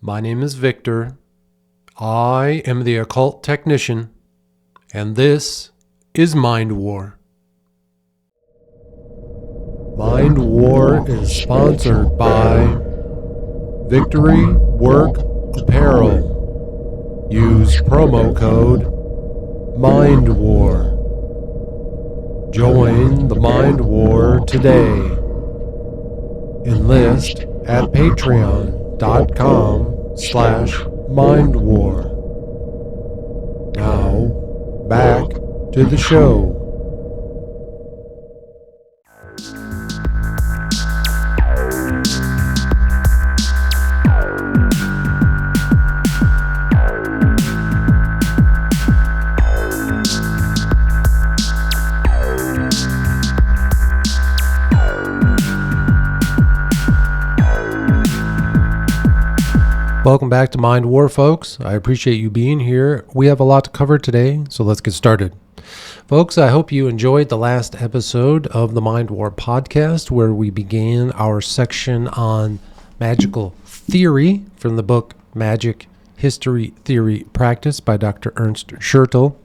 My name is Victor. I am the occult technician, and this is Mind War. Mind War is sponsored by Victory Work Apparel. Use promo code Mind War. Join the Mind War today. Enlist at patreon.com/mindwar. Now, back to the show. Welcome back to Mind War, folks. I appreciate you being here. We have a lot to cover today, so let's get started. Folks, I hope you enjoyed the last episode of the Mind War podcast, where we began our section on magical theory from the book Magic History, Theory, Practice by Dr. Ernst Schertl.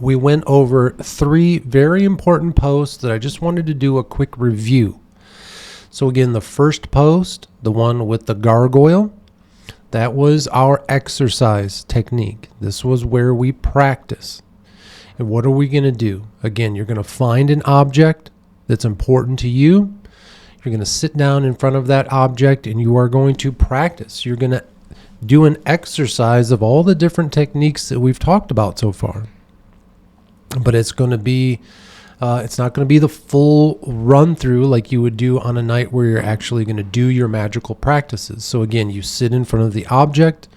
We went over 3 very important posts that I just wanted to do a quick review. So again, the first post, the one with the gargoyle, that was our exercise technique. This was where we practice. And what are we going to do? Again, you're going to find an object that's important to you. You're going to sit down in front of that object and you are going to practice. You're going to do an exercise of all the different techniques that we've talked about so far. But it's going to be it's not going to be the full run through like you would do on a night where you're actually going to do your magical practices. So again, you sit in front of the object,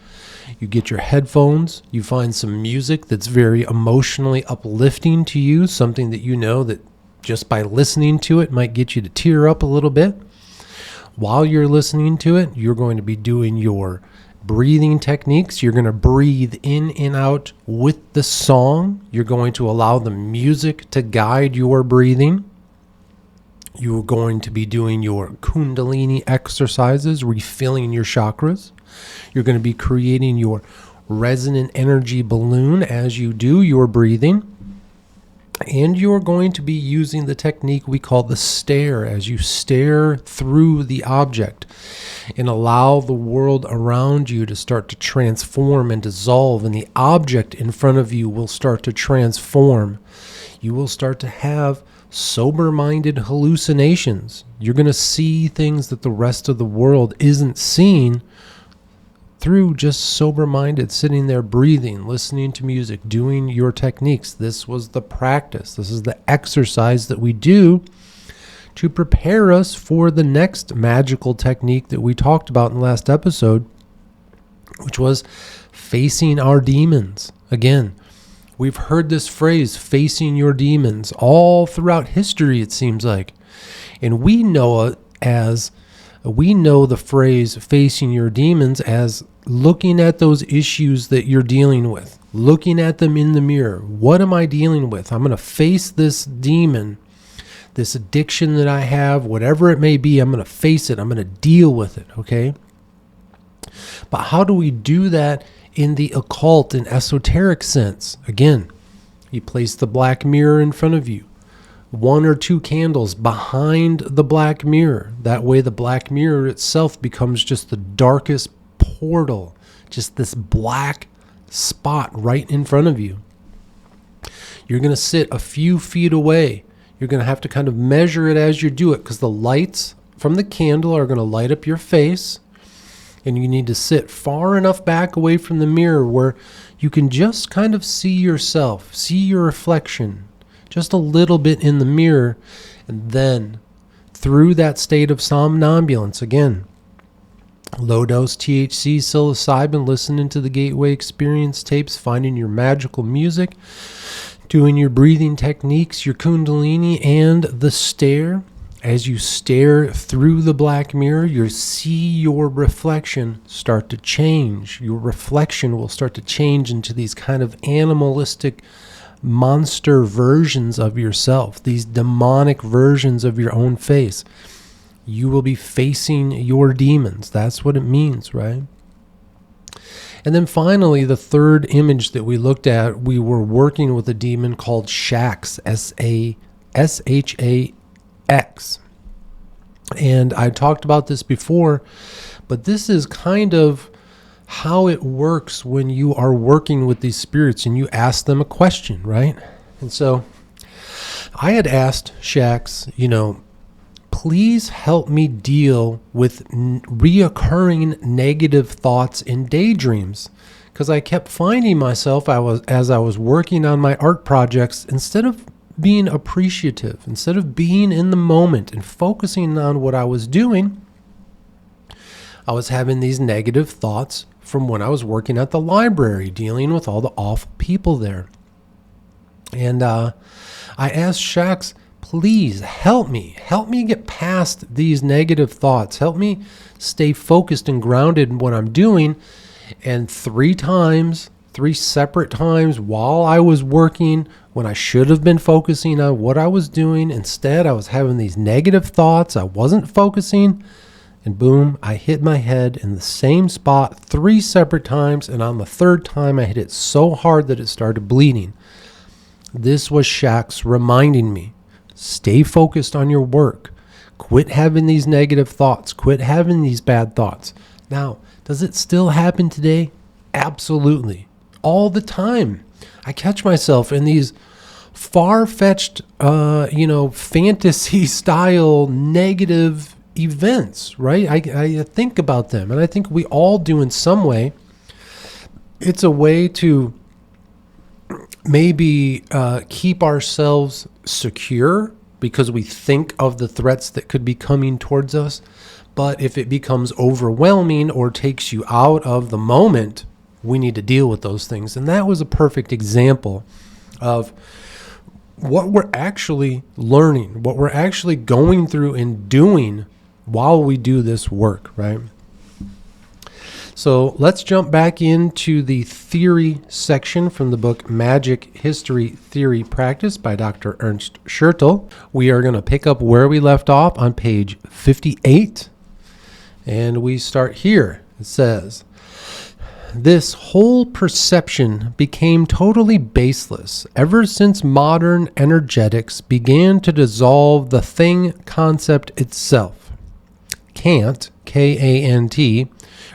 you get your headphones, you find some music that's very emotionally uplifting to you, something that you know that just by listening to it might get you to tear up a little bit. While you're listening to it, you're going to be doing your breathing techniques. You're going to breathe in and out with the song. You're going to allow the music to guide your breathing. You're going to be doing your Kundalini exercises, refilling your chakras. You're going to be creating your resonant energy balloon as you do your breathing. And you're going to be using the technique we call the stare as you stare through the object and allow the world around you to start to transform and dissolve, and the object in front of you will start to transform. You will start to have sober-minded hallucinations. You're going to see things that the rest of the world isn't seeing through just sober-minded, sitting there breathing, listening to music, doing your techniques. This was the practice. This is the exercise that we do to prepare us for the next magical technique that we talked about in the last episode, which was facing our demons. Again, we've heard this phrase, facing your demons, all throughout history, it seems like. And we know the phrase facing your demons as looking at those issues that you're dealing with, looking at them in the mirror. What am I dealing with? I'm going to face this demon, this addiction that I have, whatever it may be. I'm going to face it. I'm going to deal with it, okay? But how do we do that in the occult and esoteric sense? Again, you place the black mirror in front of you. 1 or 2 candles behind the black mirror. That way the black mirror itself becomes just the darkest portal, just this black spot right in front of you. You're going to sit a few feet away. You're going to have to kind of measure it as you do it, because the lights from the candle are going to light up your face, and you need to sit far enough back away from the mirror where you can just kind of see yourself, see your reflection just a little bit in the mirror. And then through that state of somnambulance, again, low dose THC, psilocybin, listening to the Gateway Experience tapes, finding your magical music, doing your breathing techniques, your Kundalini, and the stare. As you stare through the black mirror, you see your reflection start to change. Your reflection will start to change into these kind of animalistic monster versions of yourself, these demonic versions of your own face. You will be facing your demons. That's what it means, right? And then finally, the third image that we looked at, we were working with a demon called Shax, S-A-S-H-A-X. And I talked about this before, but this is kind of how it works when you are working with these spirits and you ask them a question, right? And so I had asked Shax, please help me deal with reoccurring negative thoughts in daydreams, because I kept finding myself, as I was working on my art projects, instead of being appreciative, instead of being in the moment and focusing on what I was doing, I was having these negative thoughts from when I was working at the library, dealing with all the awful people there. And I asked Shax, please help me get past these negative thoughts. Help me stay focused and grounded in what I'm doing. And 3 separate times while I was working, when I should have been focusing on what I was doing, instead I was having these negative thoughts. I wasn't focusing, and boom, I hit my head in the same spot 3 separate times, and on the 3rd time I hit it so hard that it started bleeding. This was Shax reminding me, stay focused on your work. Quit having these negative thoughts. Quit having these bad thoughts. Now, does it still happen today? Absolutely. All the time. I catch myself in these far-fetched, fantasy-style negative events, right? I think about them, and I think we all do in some way. It's a way to maybe keep ourselves secure because we think of the threats that could be coming towards us. But if it becomes overwhelming or takes you out of the moment, we need to deal with those things. And that was a perfect example of what we're actually learning, what we're actually going through and doing while we do this work, right? So let's jump back into the theory section from the book Magic History Theory Practice by Dr. Ernst Schertl. We are going to pick up where we left off on page 58. And we start here. It says, this whole perception became totally baseless ever since modern energetics began to dissolve the thing concept itself. Kant, K-A-N-T,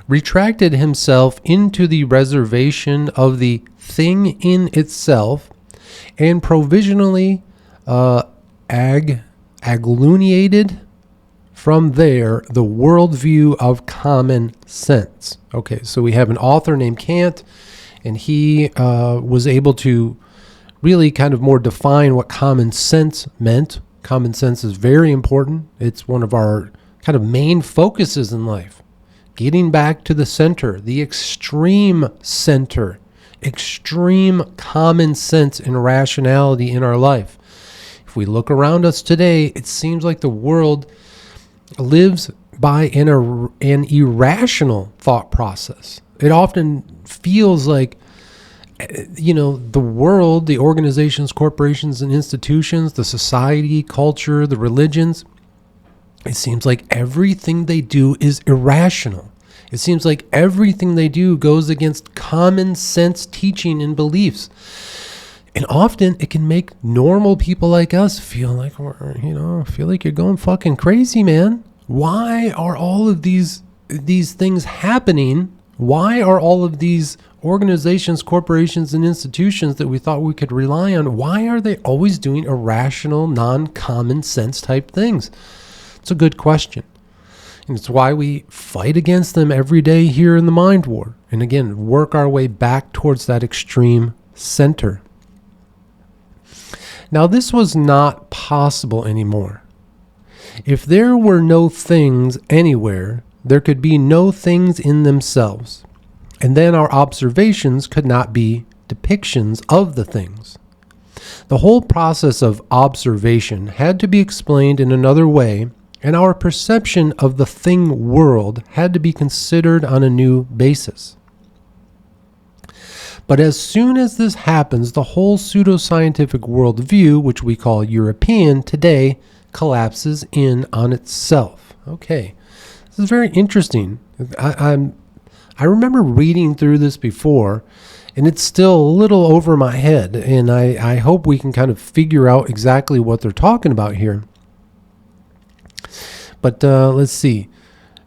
retracted himself into the reservation of the thing in itself and provisionally agglutinated from there the worldview of common sense. Okay, so we have an author named Kant, and he was able to really kind of more define what common sense meant. Common sense is very important. It's one of our kind of main focuses in life. Getting back to the center, the extreme center, extreme common sense and rationality in our life. If we look around us today, it seems like the world lives by an irrational thought process. It often feels like, the world, the organizations, corporations, and institutions, the society, culture, the religions, it seems like everything they do is irrational. It seems like everything they do goes against common sense teaching and beliefs. And often it can make normal people like us feel like you're going fucking crazy, man. Why are all of these things happening? Why are all of these organizations, corporations, and institutions that we thought we could rely on, why are they always doing irrational, non-common sense type things? It's a good question. And it's why we fight against them every day here in the Mind War. And again, work our way back towards that extreme center. Now, this was not possible anymore. If there were no things anywhere, there could be no things in themselves. And then our observations could not be depictions of the things. The whole process of observation had to be explained in another way, and our perception of the thing world had to be considered on a new basis. But as soon as this happens, the whole pseudoscientific worldview, which we call European today, collapses in on itself. Okay, this is very interesting. I I remember reading through this before, and it's still a little over my head, and I hope we can kind of figure out exactly what they're talking about here. But let's see.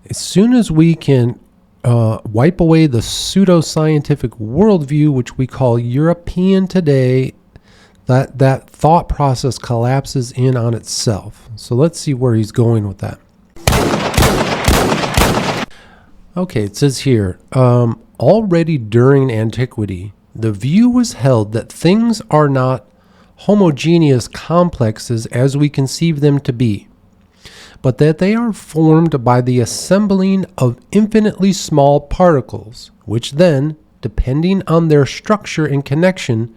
As soon as we can wipe away the pseudoscientific worldview, which we call European today, that thought process collapses in on itself. So let's see where he's going with that. Okay, it says here, already during antiquity, the view was held that things are not homogeneous complexes as we conceive them to be, but that they are formed by the assembling of infinitely small particles, which then, depending on their structure and connection,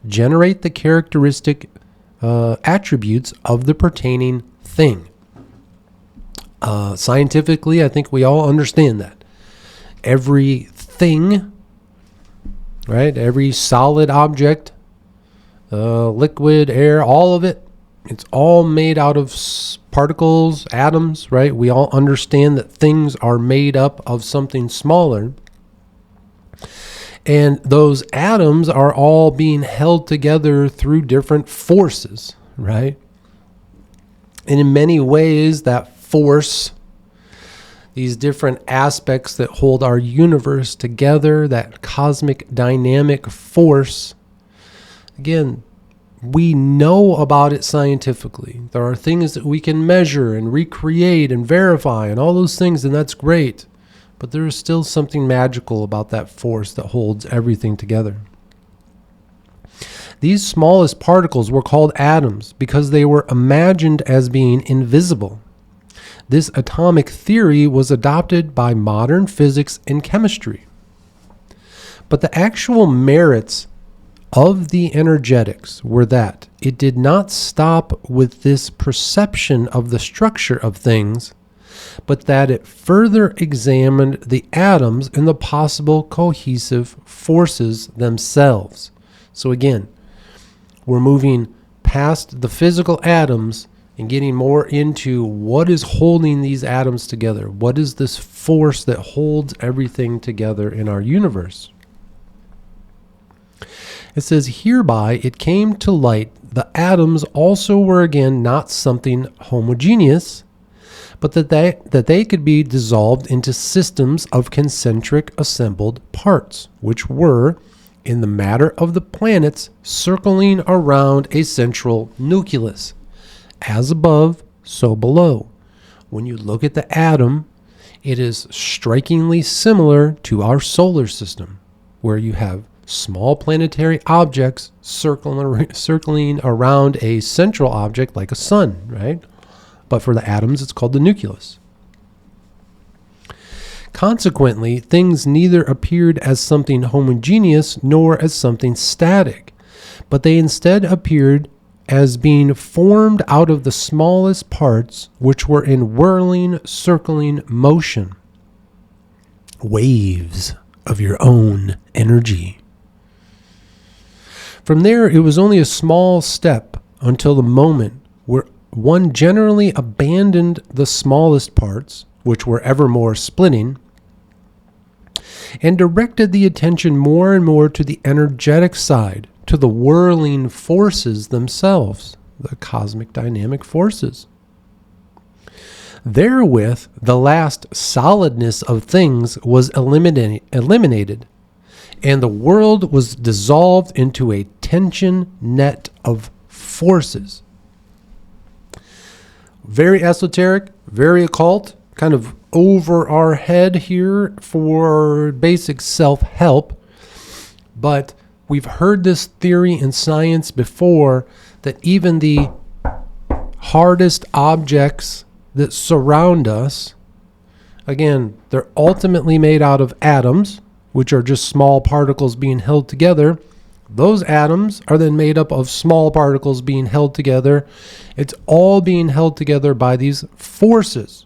generate the characteristic attributes of the pertaining thing. Scientifically, I think we all understand that. Everything, right? Every solid object, liquid, air, all of it, it's all made out of particles, atoms, right? We all understand that things are made up of something smaller. And those atoms are all being held together through different forces, right? And in many ways, that force, these different aspects that hold our universe together, that cosmic dynamic force, again, we know about it scientifically. There are things that we can measure and recreate and verify and all those things, and that's great. But there is still something magical about that force that holds everything together. These smallest particles were called atoms because they were imagined as being invisible. This atomic theory was adopted by modern physics and chemistry. But the actual merits of the energetics were that it did not stop with this perception of the structure of things, but that it further examined the atoms and the possible cohesive forces themselves. So again, we're moving past the physical atoms and getting more into what is holding these atoms together. What is this force that holds everything together in our universe? It says, hereby it came to light the atoms also were again not something homogeneous, but that they could be dissolved into systems of concentric assembled parts, which were, in the matter of the planets, circling around a central nucleus. As above, so below. When you look at the atom, it is strikingly similar to our solar system, where you have small planetary objects circling around a central object like a sun, right? But for the atoms, it's called the nucleus. Consequently, things neither appeared as something homogeneous nor as something static, but they instead appeared as being formed out of the smallest parts, which were in whirling, circling motion. Waves of your own energy. From there, it was only a small step until the moment where one generally abandoned the smallest parts, which were evermore splitting, and directed the attention more and more to the energetic side, to the whirling forces themselves, the cosmic dynamic forces. Therewith, the last solidness of things was eliminated, and the world was dissolved into a tension net of forces. Very esoteric, very occult, kind of over our head here for basic self-help, but we've heard this theory in science before, that even the hardest objects that surround us, again, they're ultimately made out of atoms, which are just small particles being held together. Those atoms are then made up of small particles being held together. It's all being held together by these forces.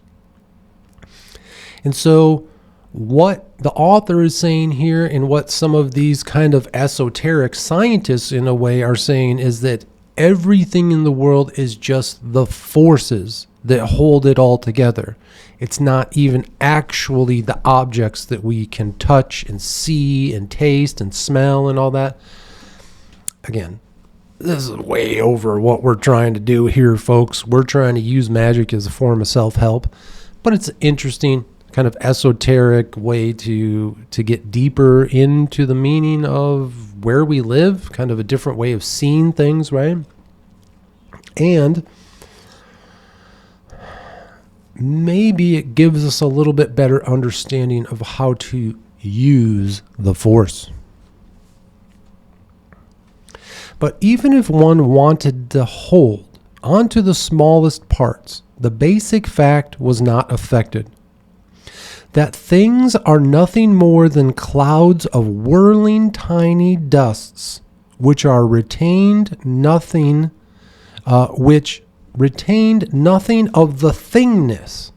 And so what the author is saying here, and what some of these kind of esoteric scientists in a way are saying, is that everything in the world is just the forces that hold it all together. It's not even actually the objects that we can touch and see and taste and smell and all that. Again, this is way over what we're trying to do here, folks. We're trying to use magic as a form of self-help, but it's an interesting kind of esoteric way to get deeper into the meaning of where we live, kind of a different way of seeing things, right? And maybe it gives us a little bit better understanding of how to use the Force. But even if one wanted to hold onto the smallest parts, the basic fact was not affected. That things are nothing more than clouds of whirling tiny dusts, which retained nothing of the thingness.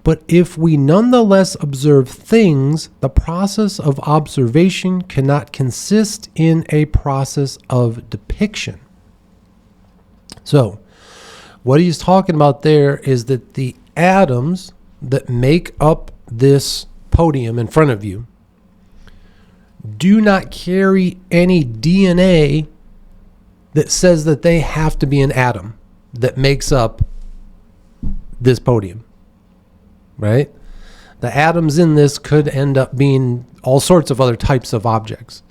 But if we nonetheless observe things, the process of observation cannot consist in a process of depiction. So, what he's talking about there is that the atoms that make up this podium in front of you do not carry any DNA that says that they have to be an atom that makes up this podium. Right? The atoms in this could end up being all sorts of other types of objects.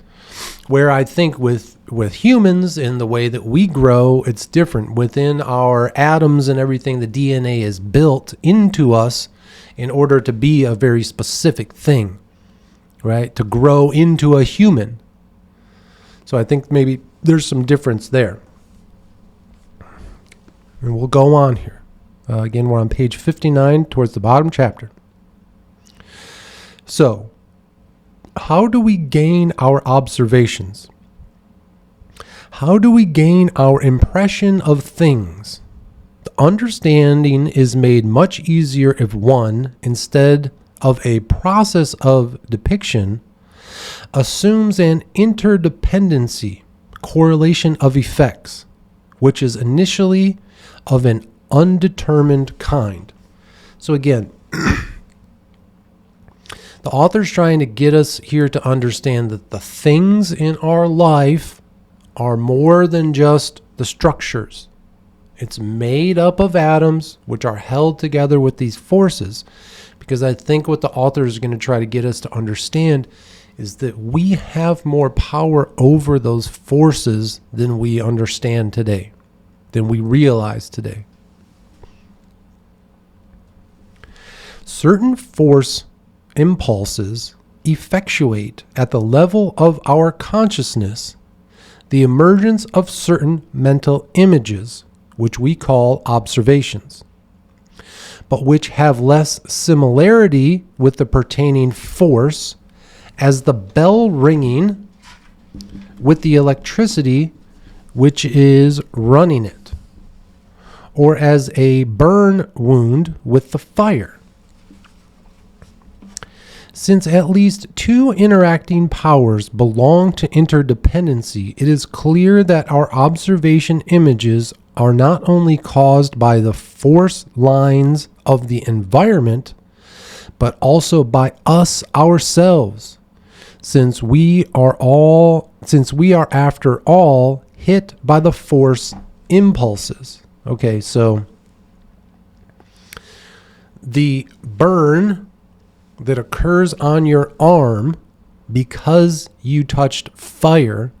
Where I think with humans, in the way that we grow, it's different. Within our atoms and everything, the DNA is built into us in order to be a very specific thing, right? To grow into a human. So I think maybe there's some difference there. And we'll go on here. Again, we're on page 59 towards the bottom chapter. So, how do we gain our observations? How do we gain our impression of things? The understanding is made much easier if one, instead of a process of depiction, assumes an interdependency, correlation of effects, which is initially of an undetermined kind. So again, the author's trying to get us here to understand that the things in our life are more than just the structures. It's made up of atoms which are held together with these forces, because I think what the author is going to try to get us to understand is that we have more power over those forces than we understand today, than we realize today. Certain force impulses effectuate at the level of our consciousness the emergence of certain mental images, which we call observations, but which have less similarity with the pertaining force, as the bell ringing with the electricity which is running it, or as a burn wound with the fire. Since at least two interacting powers belong to interdependency, it is clear that our observation images are not only caused by the force lines of the environment, but also by us ourselves, since we are after all hit by the force impulses. Okay, so the burn that occurs on your arm because you touched fire,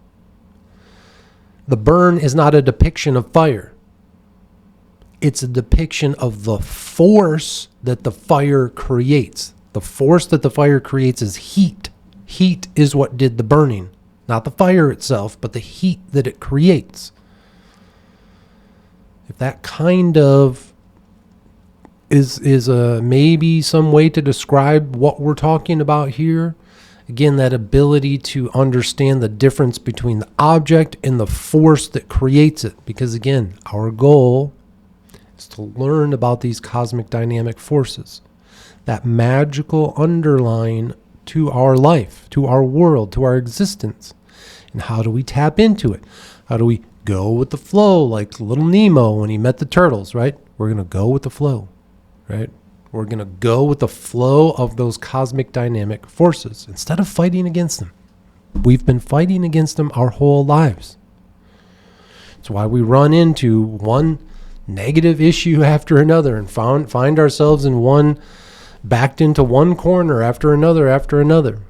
the burn is not a depiction of fire. It's a depiction of the force that the fire creates. The force that the fire creates is heat. Heat is what did the burning, not the fire itself, but the heat that it creates. If that kind of is maybe some way to describe what we're talking about here. Again, that ability to understand the difference between the object and the force that creates it. Because again, our goal is to learn about these cosmic dynamic forces, that magical underlying to our life, to our world, to our existence. And how do we tap into it? How do we go with the flow like little Nemo when he met the turtles, right? We're going to go with the flow, right? We're going to go with the flow of those cosmic dynamic forces instead of fighting against them. We've been fighting against them our whole lives. That's why we run into one negative issue after another and find ourselves backed into one corner after another,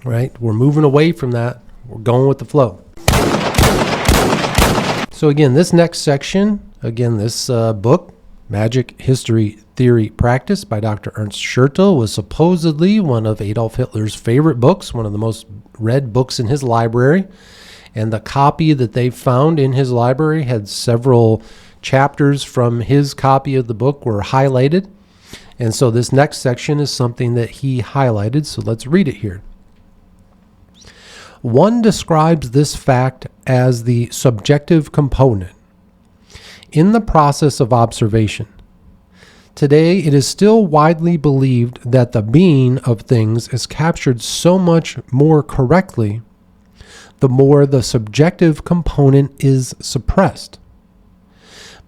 right? We're moving away from that. We're going with the flow. So again, this next section, this book, Magic History Theory Practice by Dr. Ernst Schertel, was supposedly one of Adolf Hitler's favorite books, one of the most read books in his library. And the copy that they found in his library had several chapters from his copy of the book were highlighted. And so this next section is something that he highlighted. So let's read it here. One describes this fact as the subjective component in the process of observation. Today, it is still widely believed that the being of things is captured so much more correctly the more the subjective component is suppressed.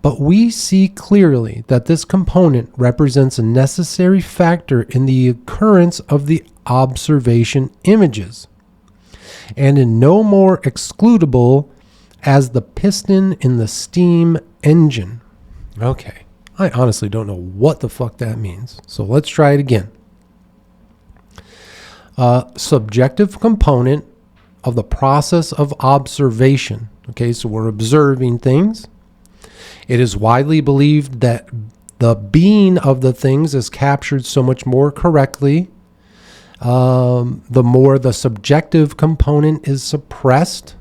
But we see clearly that this component represents a necessary factor in the occurrence of the observation images, and in no more excludable as the piston in the steam engine. Okay, I honestly don't know what the fuck that means. So let's try it again. Subjective component of the process of observation. Okay, so we're observing things. It is widely believed that the being of the things is captured so much more correctly the more the subjective component is suppressed.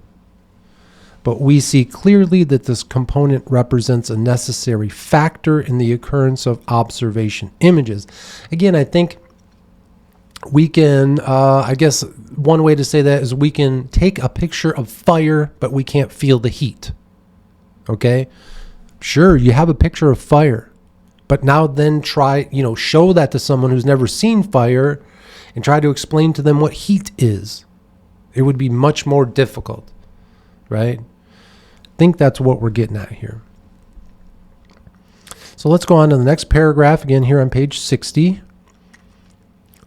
But we see clearly that this component represents a necessary factor in the occurrence of observation images. Again, I think we can, I guess one way to say that is we can take a picture of fire, but we can't feel the heat. Okay? Sure, you have a picture of fire, but now then show that to someone who's never seen fire and try to explain to them what heat is. It would be much more difficult, right? I think that's what we're getting at here. So let's go on to the next paragraph again here on page 60.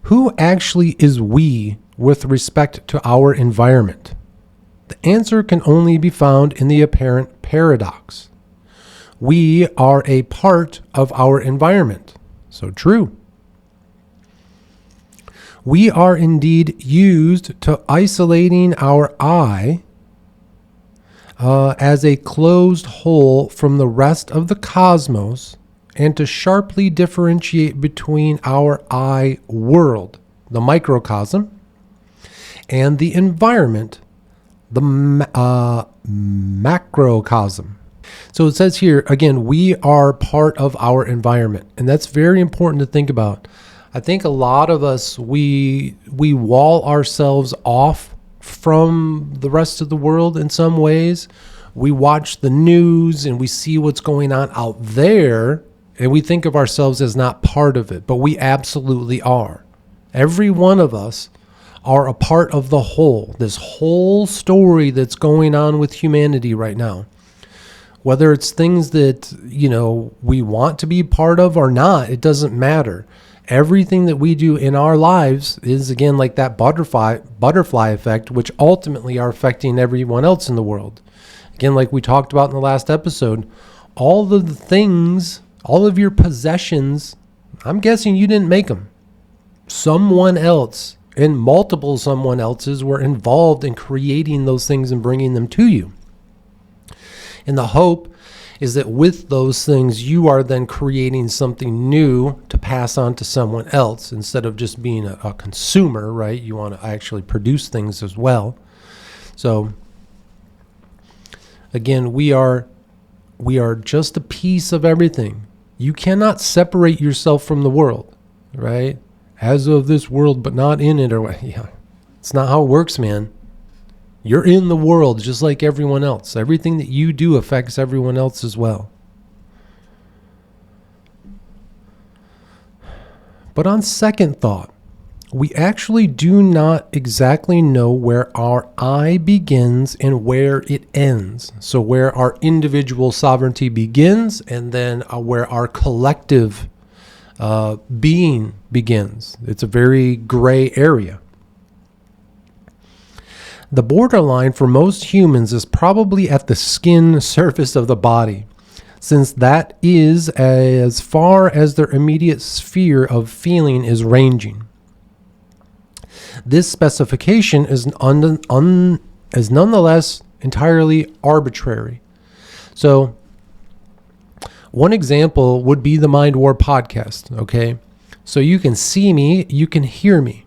Who actually is we with respect to our environment? The answer can only be found in the apparent paradox. We are a part of our environment. So true. We are indeed used to isolating our I as a closed whole from the rest of the cosmos, and to sharply differentiate between our I world, the microcosm, and the environment, the macrocosm. So it says here, again, we are part of our environment, and that's very important to think about. I think a lot of us, we wall ourselves off from the rest of the world in some ways. We watch the news and we see what's going on out there, and we think of ourselves as not part of it, but we absolutely are. Every one of us are a part of the whole, this whole story that's going on with humanity right now. Whether it's things that, we want to be part of or not, it doesn't matter. Everything that we do in our lives is, again, like that butterfly effect, which ultimately are affecting everyone else in the world. Again, like we talked about in the last episode, all of the things, all of your possessions, I'm guessing you didn't make them. Someone else and multiple someone else's were involved in creating those things and bringing them to you. And the hope is that with those things, you are then creating something new to pass on to someone else instead of just being a consumer, right? You want to actually produce things as well. So again, we are just a piece of everything. You cannot separate yourself from the world, right? As of this world, but not in it, or yeah, it's not how it works, man. You're in the world just like everyone else. Everything that you do affects everyone else as well. But on second thought, we actually do not exactly know where our I begins and where it ends. So where our individual sovereignty begins and then where our collective being begins. It's a very gray area. The borderline for most humans is probably at the skin surface of the body, since that is as far as their immediate sphere of feeling is ranging. This specification is nonetheless entirely arbitrary. So, one example would be the Mind War podcast, okay? So you can see me, you can hear me,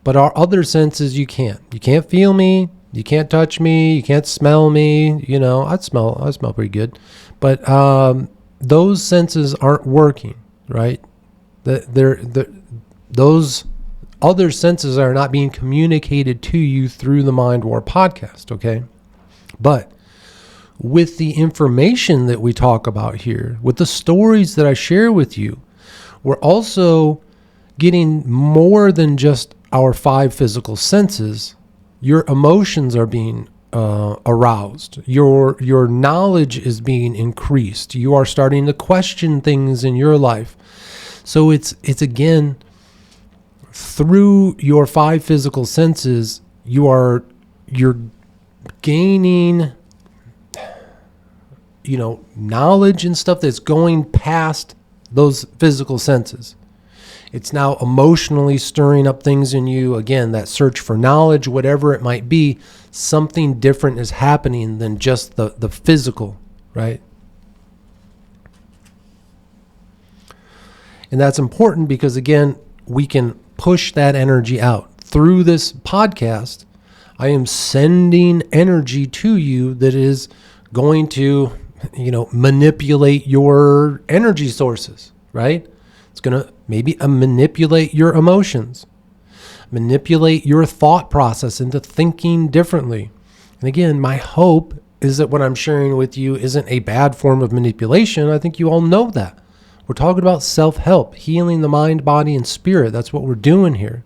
but our other senses you can't. You can't feel me, you can't touch me, you can't smell me. You know, I smell pretty good, but those senses aren't working, right? Those other senses are not being communicated to you through the Mind War podcast, okay? But with the information that we talk about here, with the stories that I share with you, we're also getting more than just our 5 physical senses. Your emotions are being aroused. Your knowledge is being increased. You are starting to question things in your life. So it's again, through your 5 physical senses, you're gaining, knowledge and stuff that's going past those physical senses. It's now emotionally stirring up things in you. Again, that search for knowledge, whatever it might be, something different is happening than just the physical, right? And that's important because, again, we can push that energy out. Through this podcast, I am sending energy to you that is going to, manipulate your energy sources, right? It's going to maybe manipulate your emotions, manipulate your thought process into thinking differently. And again, my hope is that what I'm sharing with you isn't a bad form of manipulation. I think you all know that. We're talking about self-help, healing the mind, body, and spirit. That's what we're doing here.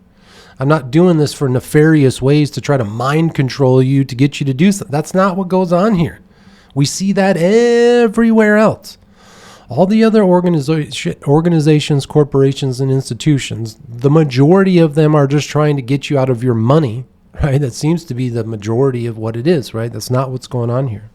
I'm not doing this for nefarious ways to try to mind control you to get you to do something. That's not what goes on here. We see that everywhere else. All the other organizations, corporations, and institutions, the majority of them are just trying to get you out of your money, right? That seems to be the majority of what it is, right? That's not what's going on here.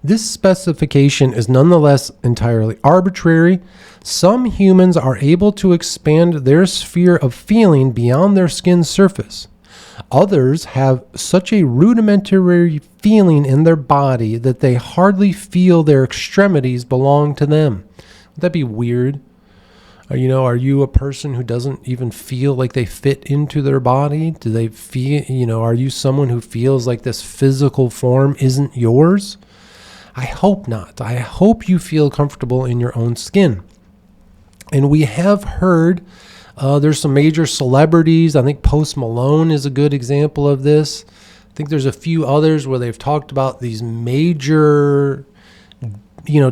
This specification is nonetheless entirely arbitrary. Some humans are able to expand their sphere of feeling beyond their skin's surface. Others have such a rudimentary feeling in their body that they hardly feel their extremities belong to them. Would that be weird? Are you a person who doesn't even feel like they fit into their body? Do they feel, are you someone who feels like this physical form isn't yours? I hope not. I hope you feel comfortable in your own skin. And we have heard there's some major celebrities. I think Post Malone is a good example of this. I think there's a few others where they've talked about these major,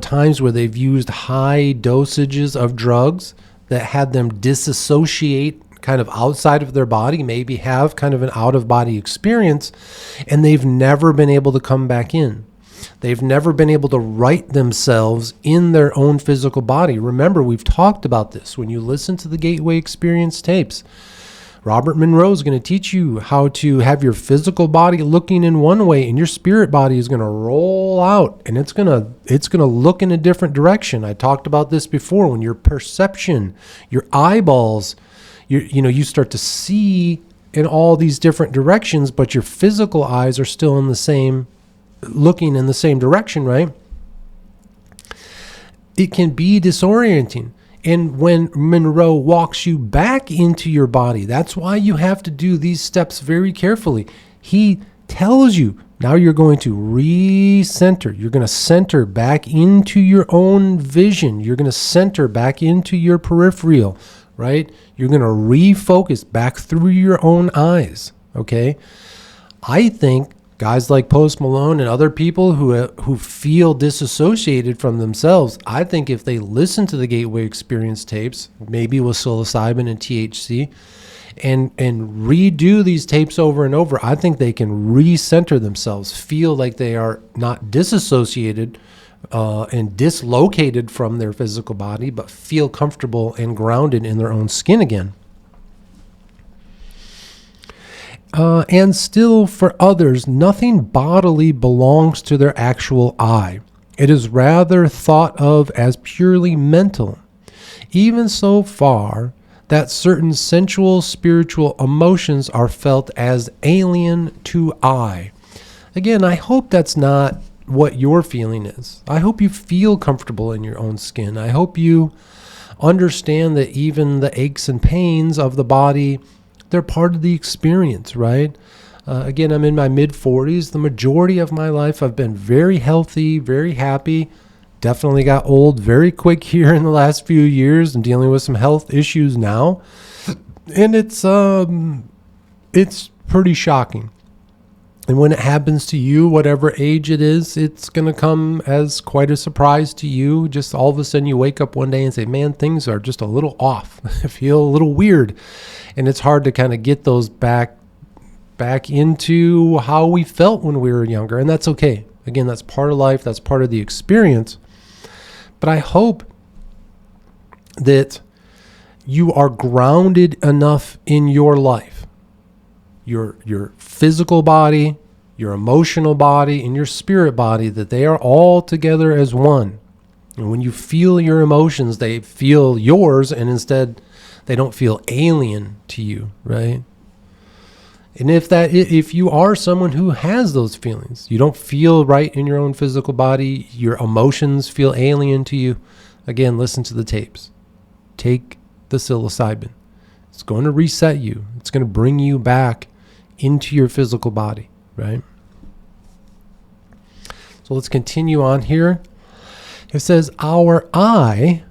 times where they've used high dosages of drugs that had them disassociate kind of outside of their body, maybe have kind of an out-of-body experience, and they've never been able to come back in. They've never been able to right themselves in their own physical body. Remember, we've talked about this. When you listen to the Gateway Experience tapes, Robert Monroe is going to teach you how to have your physical body looking in one way and your spirit body is going to roll out and it's going to look in a different direction. I talked about this before. When your perception, your eyeballs, you start to see in all these different directions, but your physical eyes are still looking in the same direction, right? It can be disorienting. And when Monroe walks you back into your body, that's why you have to do these steps very carefully. He tells you, now you're going to recenter. You're going to center back into your own vision. You're going to center back into your peripheral, right? You're going to refocus back through your own eyes, okay? I think guys like Post Malone and other people who feel disassociated from themselves, I think if they listen to the Gateway Experience tapes, maybe with psilocybin and THC, and redo these tapes over and over, I think they can recenter themselves, feel like they are not disassociated and dislocated from their physical body, but feel comfortable and grounded in their own skin again. And still, for others, nothing bodily belongs to their actual I. It is rather thought of as purely mental, even so far that certain sensual, spiritual emotions are felt as alien to I. Again, I hope that's not what your feeling is. I hope you feel comfortable in your own skin. I hope you understand that even the aches and pains of the body, they're part of the experience, right? Again, I'm in my mid-40s. The majority of my life, I've been very healthy, very happy. Definitely got old very quick here in the last few years and dealing with some health issues now. And it's pretty shocking. And when it happens to you, whatever age it is, it's going to come as quite a surprise to you. Just all of a sudden you wake up one day and say, man, things are just a little off. I feel a little weird. And it's hard to kind of get those back into how we felt when we were younger. And that's okay. Again, that's part of life. That's part of the experience. But I hope that you are grounded enough in your life, your physical body, your emotional body, and your spirit body, that they are all together as one. And when you feel your emotions, they feel yours, and instead they don't feel alien to you, right? And if you are someone who has those feelings, you don't feel right in your own physical body, your emotions feel alien to you, again, listen to the tapes. Take the psilocybin. It's going to reset you. It's going to bring you back into your physical body, right? So let's continue on here. It says, our I,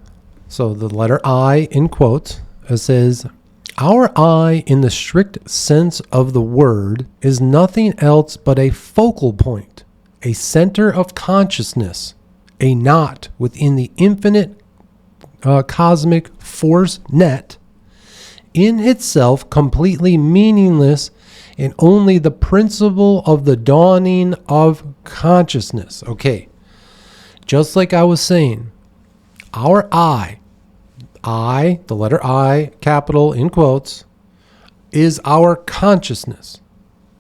so the letter I in quotes, it says, our I in the strict sense of the word is nothing else but a focal point, a center of consciousness, a knot within the infinite cosmic force net, in itself completely meaningless and only the principle of the dawning of consciousness. Okay, just like I was saying, our I, the letter I, capital in quotes, is our consciousness,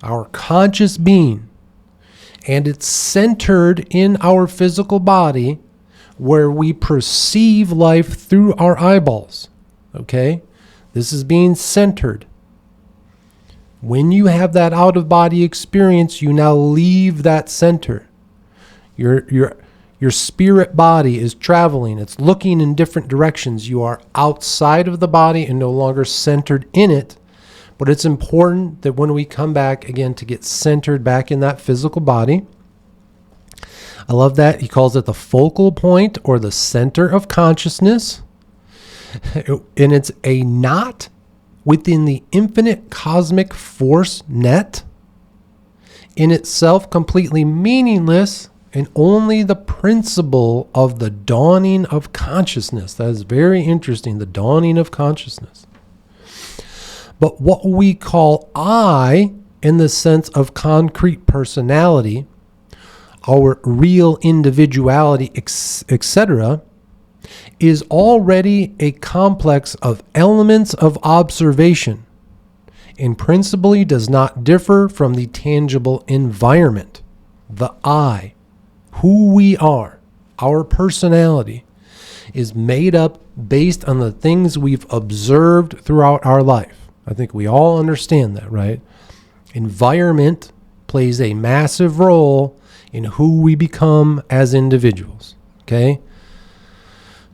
our conscious being. And it's centered in our physical body where we perceive life through our eyeballs. Okay? This is being centered. When you have that out-of-body experience, you now leave that center. Your spirit body is traveling. It's looking in different directions. You are outside of the body and no longer centered in it. But it's important that when we come back again to get centered back in that physical body. I love that. He calls it the focal point or the center of consciousness. And it's a knot within the infinite cosmic force net. In itself completely meaningless. And only the principle of the dawning of consciousness. That is very interesting, the dawning of consciousness. But what we call I, in the sense of concrete personality, our real individuality, etc., is already a complex of elements of observation, and principally does not differ from the tangible environment, the I. Who we are, our personality, is made up based on the things we've observed throughout our life. I think we all understand that, right? Environment plays a massive role in who we become as individuals, okay?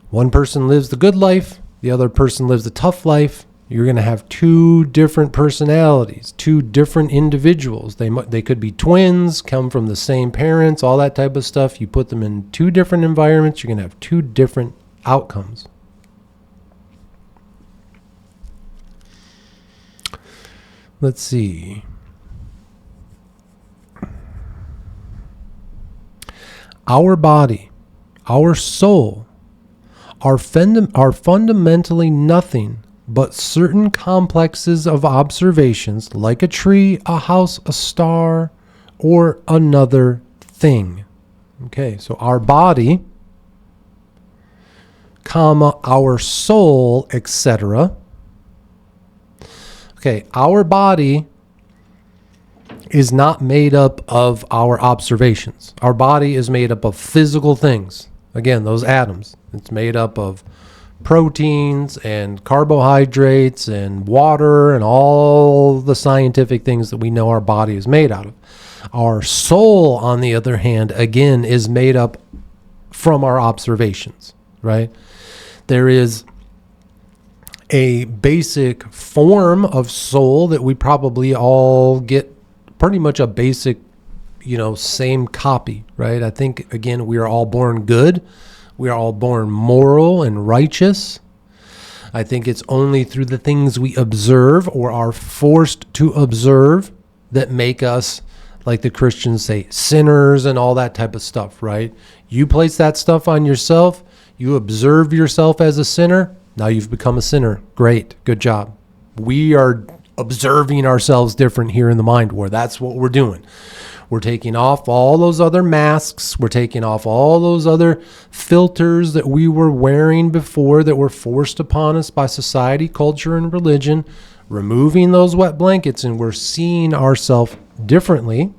One person lives the good life, the other person lives the tough life. You're going to have two different personalities, two different individuals. They could be twins, come from the same parents, all that type of stuff. You put them in two different environments, you're going to have two different outcomes. Let's see. our body, our soul, are fundamentally nothing but certain complexes of observations, like a tree, a house, a star, or another thing. Okay, so our body, comma, our soul, etc. Okay, our body is not made up of our observations. Our body is made up of physical things. Again, those atoms. It's made up of proteins and carbohydrates and water and all the scientific things that we know our body is made out of. Our soul, on the other hand, again, is made up from our observations, right? There is a basic form of soul that we probably all get pretty much a basic, same copy, right? I think, again, we are all born good. We are all born moral and righteous. I think it's only through the things we observe or are forced to observe that make us, like the Christians say, sinners and all that type of stuff, right? You place that stuff on yourself. You observe yourself as a sinner. Now you've become a sinner. Great. Good job. We are observing ourselves different here in the Mind War. That's what we're doing. We're taking off all those other masks. We're taking off all those other filters that we were wearing before that were forced upon us by society, culture, and religion, removing those wet blankets, and we're seeing ourselves differently.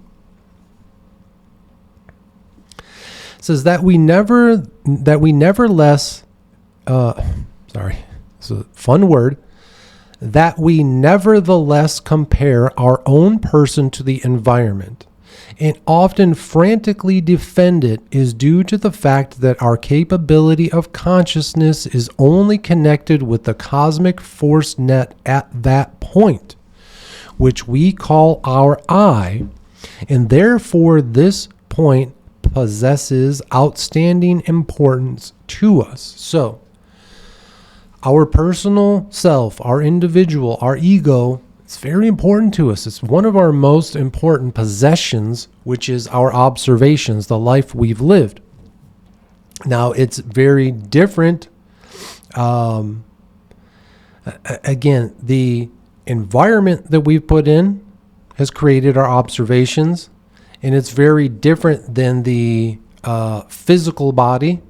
It says that we nevertheless, sorry, it's a fun word, that we nevertheless compare our own person to the environment and often frantically defend it is due to the fact that our capability of consciousness is only connected with the cosmic force net at that point, which we call our I, and therefore this point possesses outstanding importance to us. So, our personal self, our individual, our ego, it's very important to us. It's one of our most important possessions, which is our observations, the life we've lived. Now, it's very different. Again, the environment that we've put in has created our observations, and it's very different than the physical body,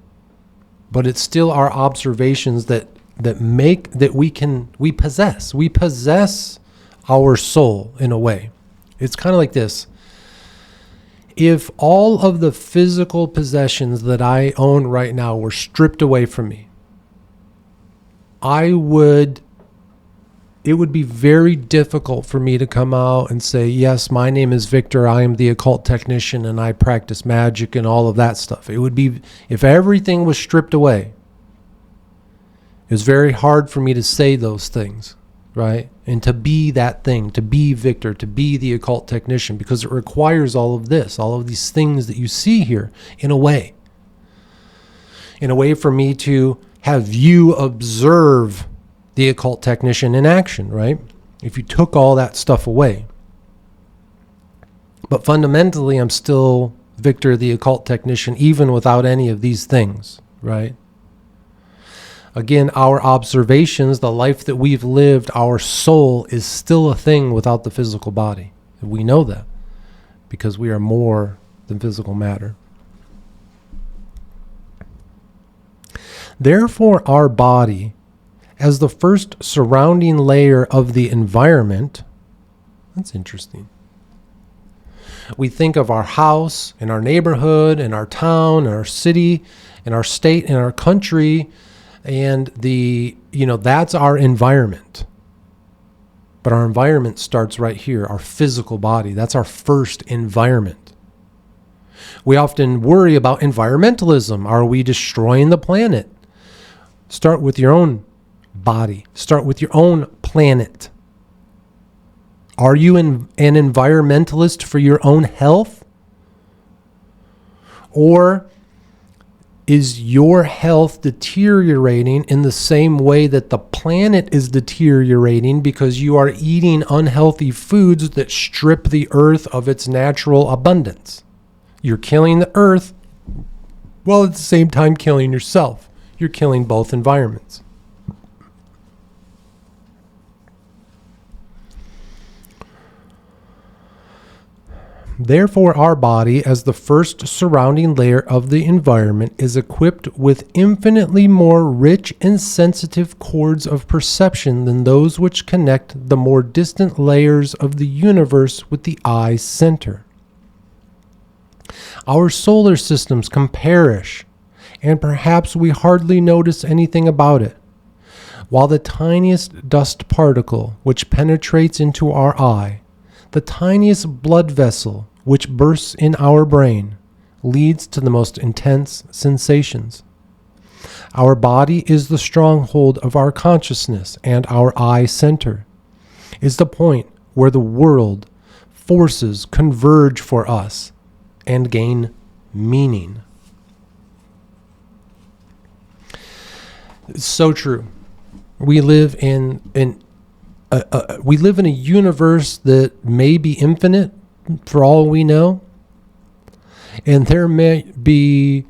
but it's still our observations that we possess our soul in a way. It's kind of like this. If all of the physical possessions that I own right now were stripped away from me, it would be very difficult for me to come out and say, yes, my name is Victor, I am the occult technician, and I practice magic and all of that stuff. It would be, if everything was stripped away, it was very hard for me to say those things, right? And to be that thing, to be Victor, to be the occult technician, because it requires all of this, all of these things that you see here in a way for me to have you observe the occult technician in action, right? If you took all that stuff away. But fundamentally, I'm still Victor, the occult technician, even without any of these things, right? Again, our observations, the life that we've lived, our soul is still a thing without the physical body. We know that because we are more than physical matter. Therefore, our body, as the first surrounding layer of the environment, that's interesting. We think of our house and our neighborhood and our town and our city and our state and our country, and that's our environment. But our environment starts right here, our physical body. That's our first environment. We often worry about environmentalism. Are we destroying the planet? Start with your own body. Start with your own planet. Are you an environmentalist for your own health? Or is your health deteriorating in the same way that the planet is deteriorating because you are eating unhealthy foods that strip the earth of its natural abundance? You're killing the earth while at the same time killing yourself. You're killing both environments. Therefore, our body, as the first surrounding layer of the environment, is equipped with infinitely more rich and sensitive cords of perception than those which connect the more distant layers of the universe with the eye center. Our solar systems can perish, and perhaps we hardly notice anything about it, while the tiniest dust particle which penetrates into our eye, the tiniest blood vessel which bursts in our brain, leads to the most intense sensations. Our body is the stronghold of our consciousness, and our eye center is the point where the world forces converge for us and gain meaning. It's so true. We live in a universe that may be infinite for all we know, and there may be,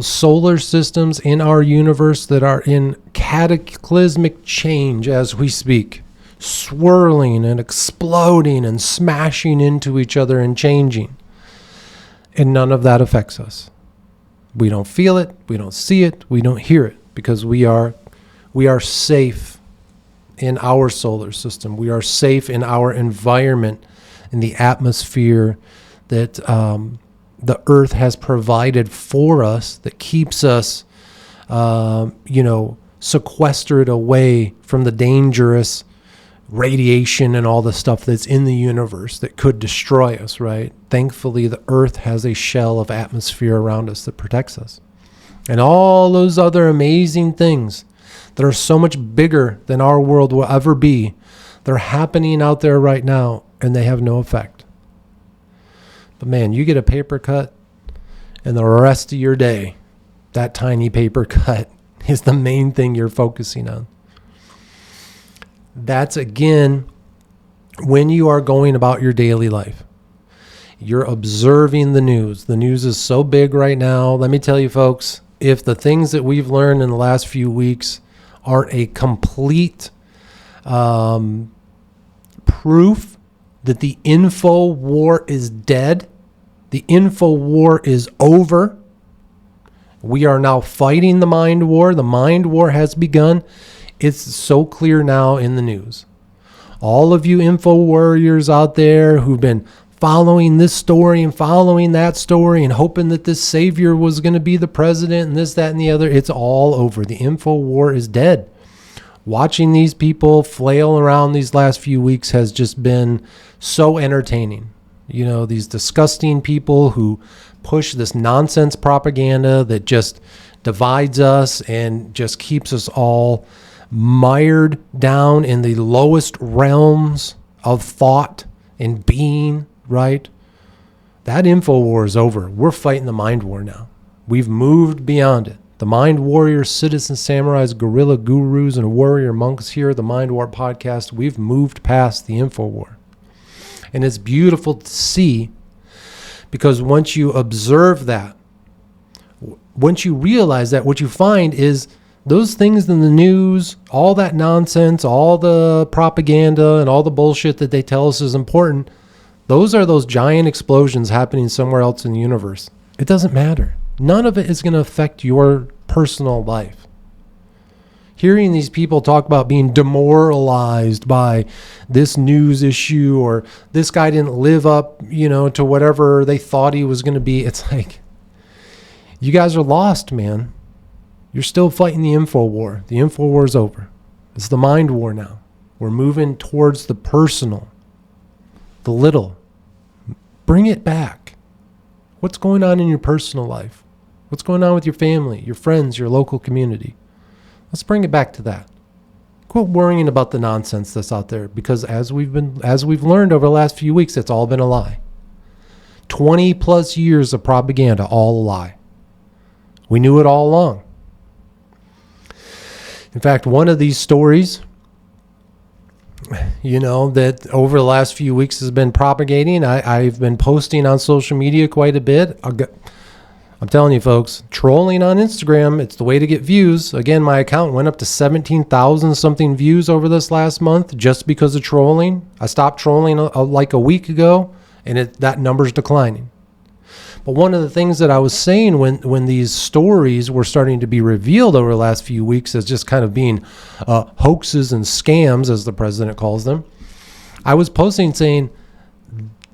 solar systems in our universe that are in cataclysmic change as we speak, swirling and exploding and smashing into each other and changing, and none of that affects us. We don't feel it, we don't see it, we don't hear it, because we are safe in our solar system. We are safe in our environment, in the atmosphere that the earth has provided for us, that keeps us, sequestered away from the dangerous radiation and all the stuff that's in the universe that could destroy us, right? Thankfully, the earth has a shell of atmosphere around us that protects us. And all those other amazing things that are so much bigger than our world will ever be, they're happening out there right now, and they have no effect. But man, you get a paper cut, and the rest of your day, that tiny paper cut is the main thing you're focusing on. That's, again, when you are going about your daily life. You're observing the news. The news is so big right now. Let me tell you, folks, if the things that we've learned in the last few weeks aren't a complete proof that the info war is dead, the info war is over. We are now fighting the mind war. The mind war has begun. It's so clear now in the news. All of you info warriors out there who've been following this story and following that story and hoping that this savior was going to be the president and this, that, and the other, it's all over. The info war is dead. Watching these people flail around these last few weeks has just been so entertaining. These disgusting people who push this nonsense propaganda that just divides us and just keeps us all mired down in the lowest realms of thought and being, right? That info war is over. We're fighting the mind war now. We've moved beyond it. The mind warriors, citizen samurais, guerrilla gurus, and warrior monks here at the Mind War podcast, we've moved past the info war. And it's beautiful to see, because once you observe that, once you realize that, what you find is those things in the news, all that nonsense, all the propaganda and all the bullshit that they tell us is important, those are those giant explosions happening somewhere else in the universe. It doesn't matter. None of it is going to affect your personal life. Hearing these people talk about being demoralized by this news issue, or this guy didn't live up, to whatever they thought he was going to be. It's like, you guys are lost, man. You're still fighting the info war. The info war is over. It's the mind war now. We're moving towards the personal, the little. Bring it back. What's going on in your personal life? What's going on with your family, your friends, your local community? Let's bring it back to that. Quit worrying about the nonsense that's out there, because as we've learned over the last few weeks, it's all been a lie. 20 plus years of propaganda, all a lie. We knew it all along. In fact, one of these stories, that over the last few weeks has been propagating, I've been posting on social media quite a bit. I'm telling you, folks, trolling on Instagram, it's the way to get views. Again, my account went up to 17,000 something views over this last month just because of trolling. I stopped trolling like a week ago, and that number's declining. But one of the things that I was saying when these stories were starting to be revealed over the last few weeks as just kind of being hoaxes and scams, as the president calls them, I was posting saying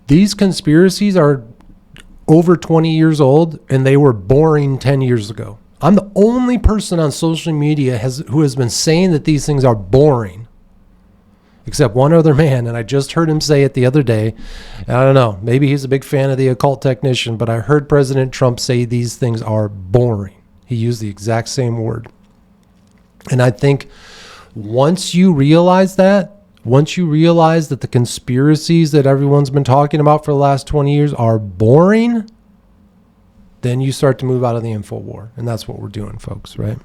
these conspiracies are over 20 years old, and they were boring 10 years ago. I'm the only person on social media who has been saying that these things are boring, except one other man, and I just heard him say it the other day. I don't know, maybe he's a big fan of the occult technician, but I heard President Trump say these things are boring. He used the exact same word. And I think once you realize that the conspiracies that everyone's been talking about for the last 20 years are boring, then you start to move out of the info war. And that's what we're doing, folks, right?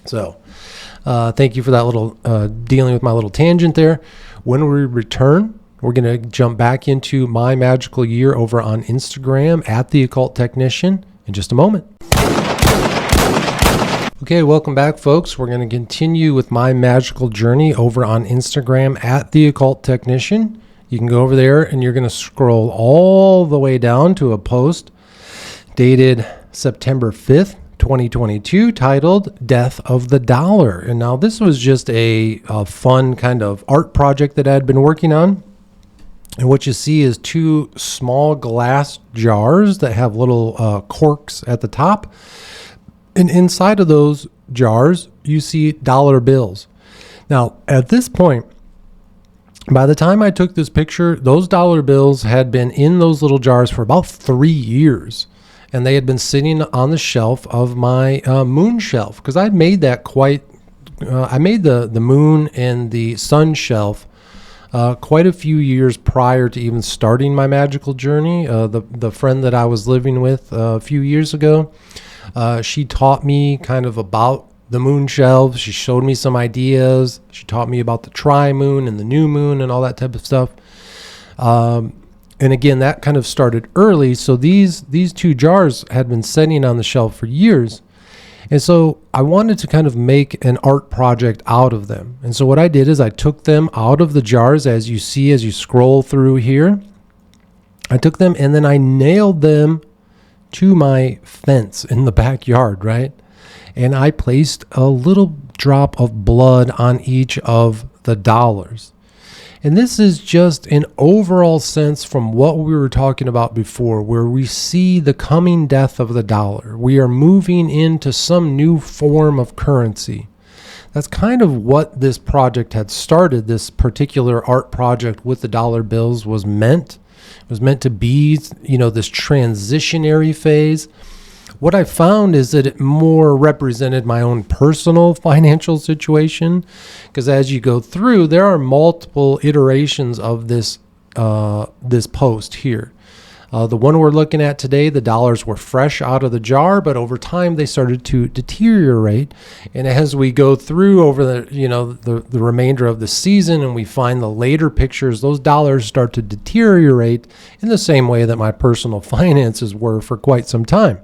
So thank you for that little dealing with my little tangent there. When we return, we're going to jump back into my magical year over on Instagram at The Occult Technician in just a moment. Okay, welcome back, folks. We're going to continue with my magical journey over on Instagram at The Occult Technician. You can go over there and you're going to scroll all the way down to a post dated September 5th, 2022, titled Death of the Dollar. And now this was just a fun kind of art project that I had been working on. And what you see is two small glass jars that have little corks at the top. And inside of those jars, you see dollar bills. Now, at this point, by the time I took this picture, those dollar bills had been in those little jars for about 3 years. And they had been sitting on the shelf of my moon shelf. Because I made that I made the moon and the sun shelf quite a few years prior to even starting my magical journey. The friend that I was living with a few years ago, she taught me kind of about the moon shelves. She showed me some ideas. She taught me about the tri-moon and the new moon and all that type of stuff. And again, that kind of started early. So these two jars had been sitting on the shelf for years. And so I wanted to kind of make an art project out of them. And so what I did is I took them out of the jars, as you see as you scroll through here. I took them and then I nailed them to my fence in the backyard, right? And I placed a little drop of blood on each of the dollars. And this is just an overall sense from what we were talking about before, where we see the coming death of the dollar. We are moving into some new form of currency. That's kind of what this project had started. This particular art project with the dollar bills was meant. It was meant to be, this transitionary phase. What I found is that it more represented my own personal financial situation, because as you go through, there are multiple iterations of this post here. The one we're looking at today, the dollars were fresh out of the jar, but over time they started to deteriorate. And as we go through over the remainder of the season and we find the later pictures, those dollars start to deteriorate in the same way that my personal finances were for quite some time.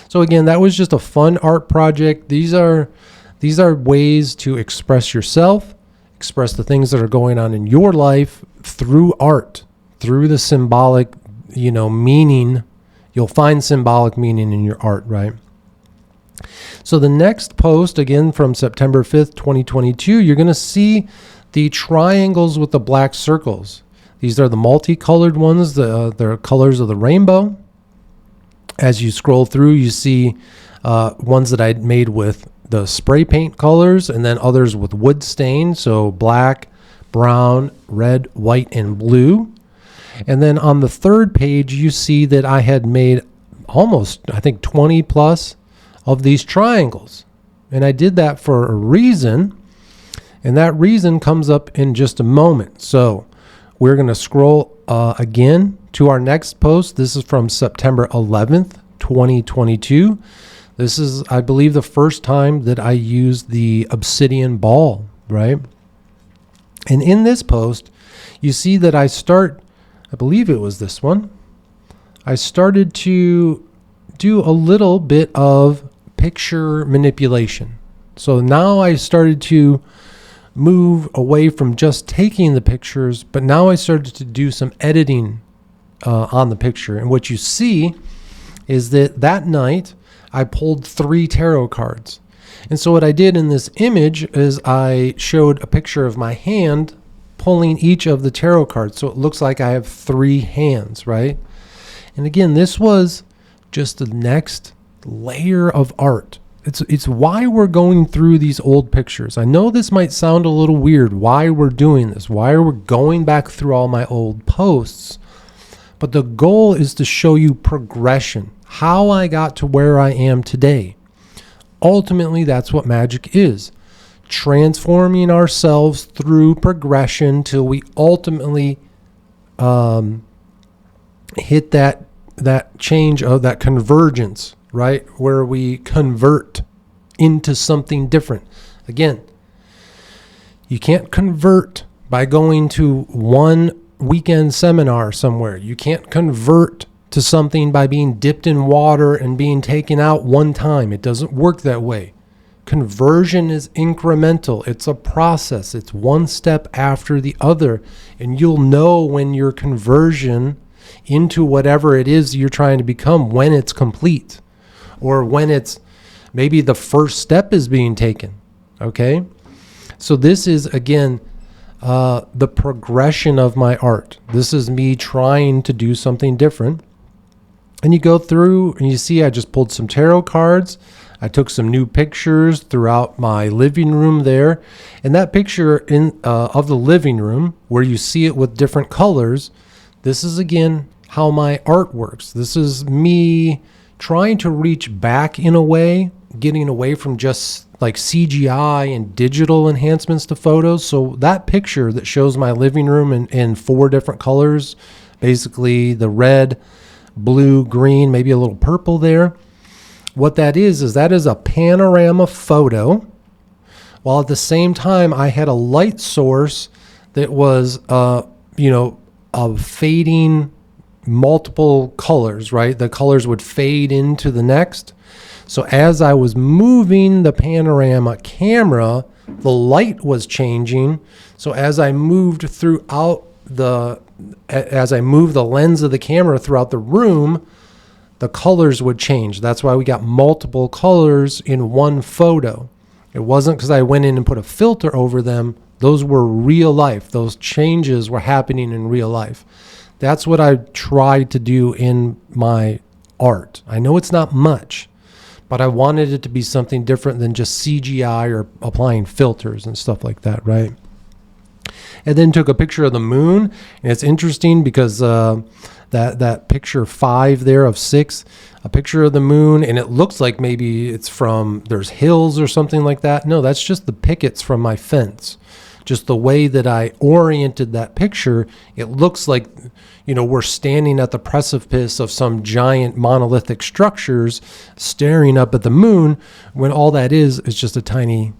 So again, that was just a fun art project. These are ways to express yourself, express the things that are going on in your life through art, through the symbolic meaning. You'll find symbolic meaning in your art, right? So the next post, again from September 5th, 2022, you're going to see the triangles with the black circles. These are the multicolored ones. They're colors of the rainbow. As you scroll through, you see ones that I'd made with the spray paint colors, and then others with wood stain. So black, brown, red, white, and blue. And then on the third page, you see that I had made almost, 20 plus of these triangles. And I did that for a reason. And that reason comes up in just a moment. So we're going to scroll again to our next post. This is from September 11th, 2022. This is, I believe, the first time that I used the obsidian ball, right? And in this post, you see that I believe it was this one. I started to do a little bit of picture manipulation. So now I started to move away from just taking the pictures, but now I started to do some editing on the picture. And what you see is that night I pulled 3 tarot cards. And so what I did in this image is I showed a picture of my hand pulling each of the tarot cards. So it looks like I have 3 hands, right? And again, this was just the next layer of art. It's why we're going through these old pictures. I know this might sound a little weird, why we're doing this, why are we going back through all my old posts. But the goal is to show you progression, how I got to where I am today. Ultimately, that's what magic is. Transforming ourselves through progression till we ultimately hit that change of that convergence, right? Where we convert into something different. Again, you can't convert by going to one weekend seminar somewhere. You can't convert to something by being dipped in water and being taken out one time. It doesn't work that way. Conversion is incremental. It's a process. It's one step after the other. And you'll know when your conversion into whatever it is you're trying to become, when it's complete, or when it's maybe the first step is being taken. Okay? So this is, again, the progression of my art. This is me trying to do something different. And you go through and you see I just pulled some tarot cards. I took some new pictures throughout my living room there. And that picture of the living room, where you see it with different colors, this is, again, how my art works. This is me trying to reach back in a way, getting away from just like CGI and digital enhancements to photos. So that picture that shows my living room in 4 different colors, basically the red, blue, green, maybe a little purple there. What that is a panorama photo, while at the same time I had a light source that was, of fading multiple colors, right? The colors would fade into the next. So as I was moving the panorama camera, the light was changing. So as I moved the lens of the camera throughout the room, the colors would change. That's why we got multiple colors in one photo. It wasn't because I went in and put a filter over them. Those were real life. Those changes were happening in real life. That's what I tried to do in my art. I know it's not much, but I wanted it to be something different than just CGI or applying filters and stuff like that, right? And then took a picture of the moon. And it's interesting because that picture 5 there of 6, a picture of the moon, and it looks like maybe it's from, there's hills or something like that. No, that's just the pickets from my fence. Just the way that I oriented that picture, it looks like, we're standing at the precipice of some giant monolithic structures staring up at the moon, when all that is just a tiny,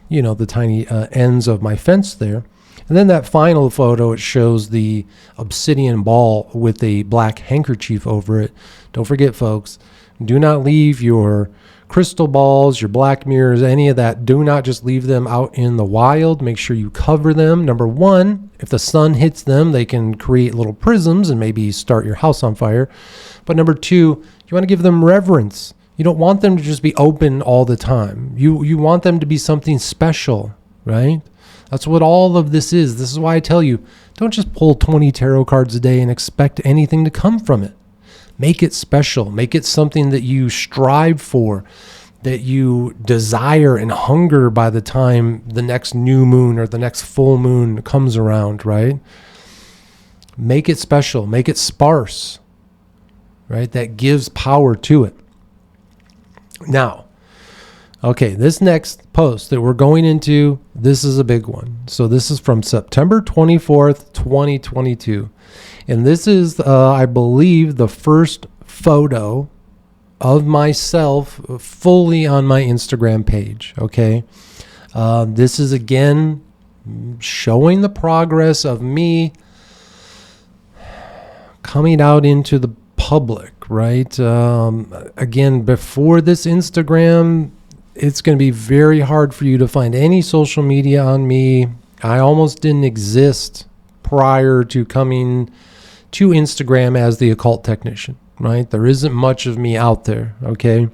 the tiny ends of my fence there. And then that final photo, it shows the obsidian ball with a black handkerchief over it. Don't forget, folks, do not leave your crystal balls, your black mirrors, any of that. Do not just leave them out in the wild. Make sure you cover them. Number 1, if the sun hits them, they can create little prisms and maybe start your house on fire. But number 2, you want to give them reverence. You don't want them to just be open all the time. You want them to be something special, right? That's what all of this is. This is why I tell you, don't just pull 20 tarot cards a day and expect anything to come from it. Make it special. Make it something that you strive for, that you desire and hunger by the time the next new moon or the next full moon comes around, right? Make it special. Make it sparse, right? That gives power to it. Now, okay, this next post that we're going into, this is a big one. So this is from September 24th, 2022. And this is, I believe, the first photo of myself fully on my Instagram page, okay? This is, again, showing the progress of me coming out into the public, right? Again, before this Instagram, it's going to be very hard for you to find any social media on me. I almost didn't exist prior to coming to Instagram as the occult technician, right? There isn't much of me out there, okay?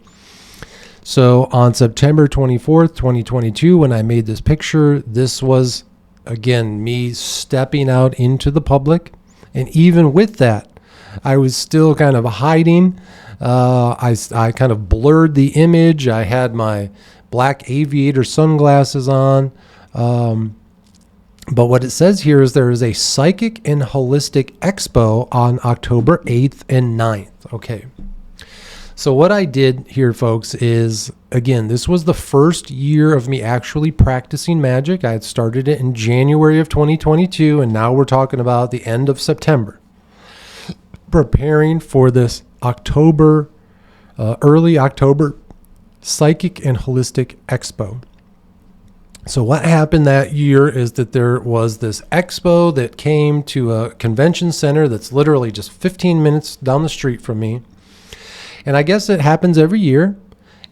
So on September 24th, 2022, when I made this picture, this was, again, me stepping out into the public. And even with that, I was still kind of hiding. I kind of blurred the image. I had my black aviator sunglasses on. But what it says here is there is a Psychic and Holistic Expo on October 8th and 9th. Okay. So what I did here, folks, is, again, this was the first year of me actually practicing magic. I had started it in January of 2022, and now we're talking about the end of September, preparing for this October, early October Psychic and Holistic Expo. So what happened that year is that there was this expo that came to a convention center that's literally just 15 minutes down the street from me. And I guess it happens every year,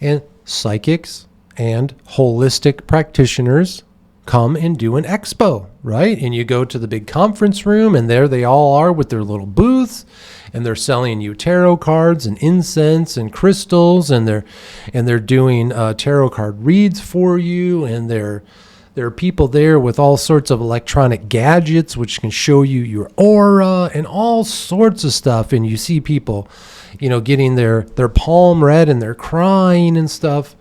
and psychics and holistic practitioners come and do an expo, right? And you go to the big conference room, and there they all are with their little booths, and they're selling you tarot cards and incense and crystals, and they're doing tarot card reads for you, and there are people there with all sorts of electronic gadgets which can show you your aura and all sorts of stuff. And you see people, getting their palm read, and they're crying and stuff.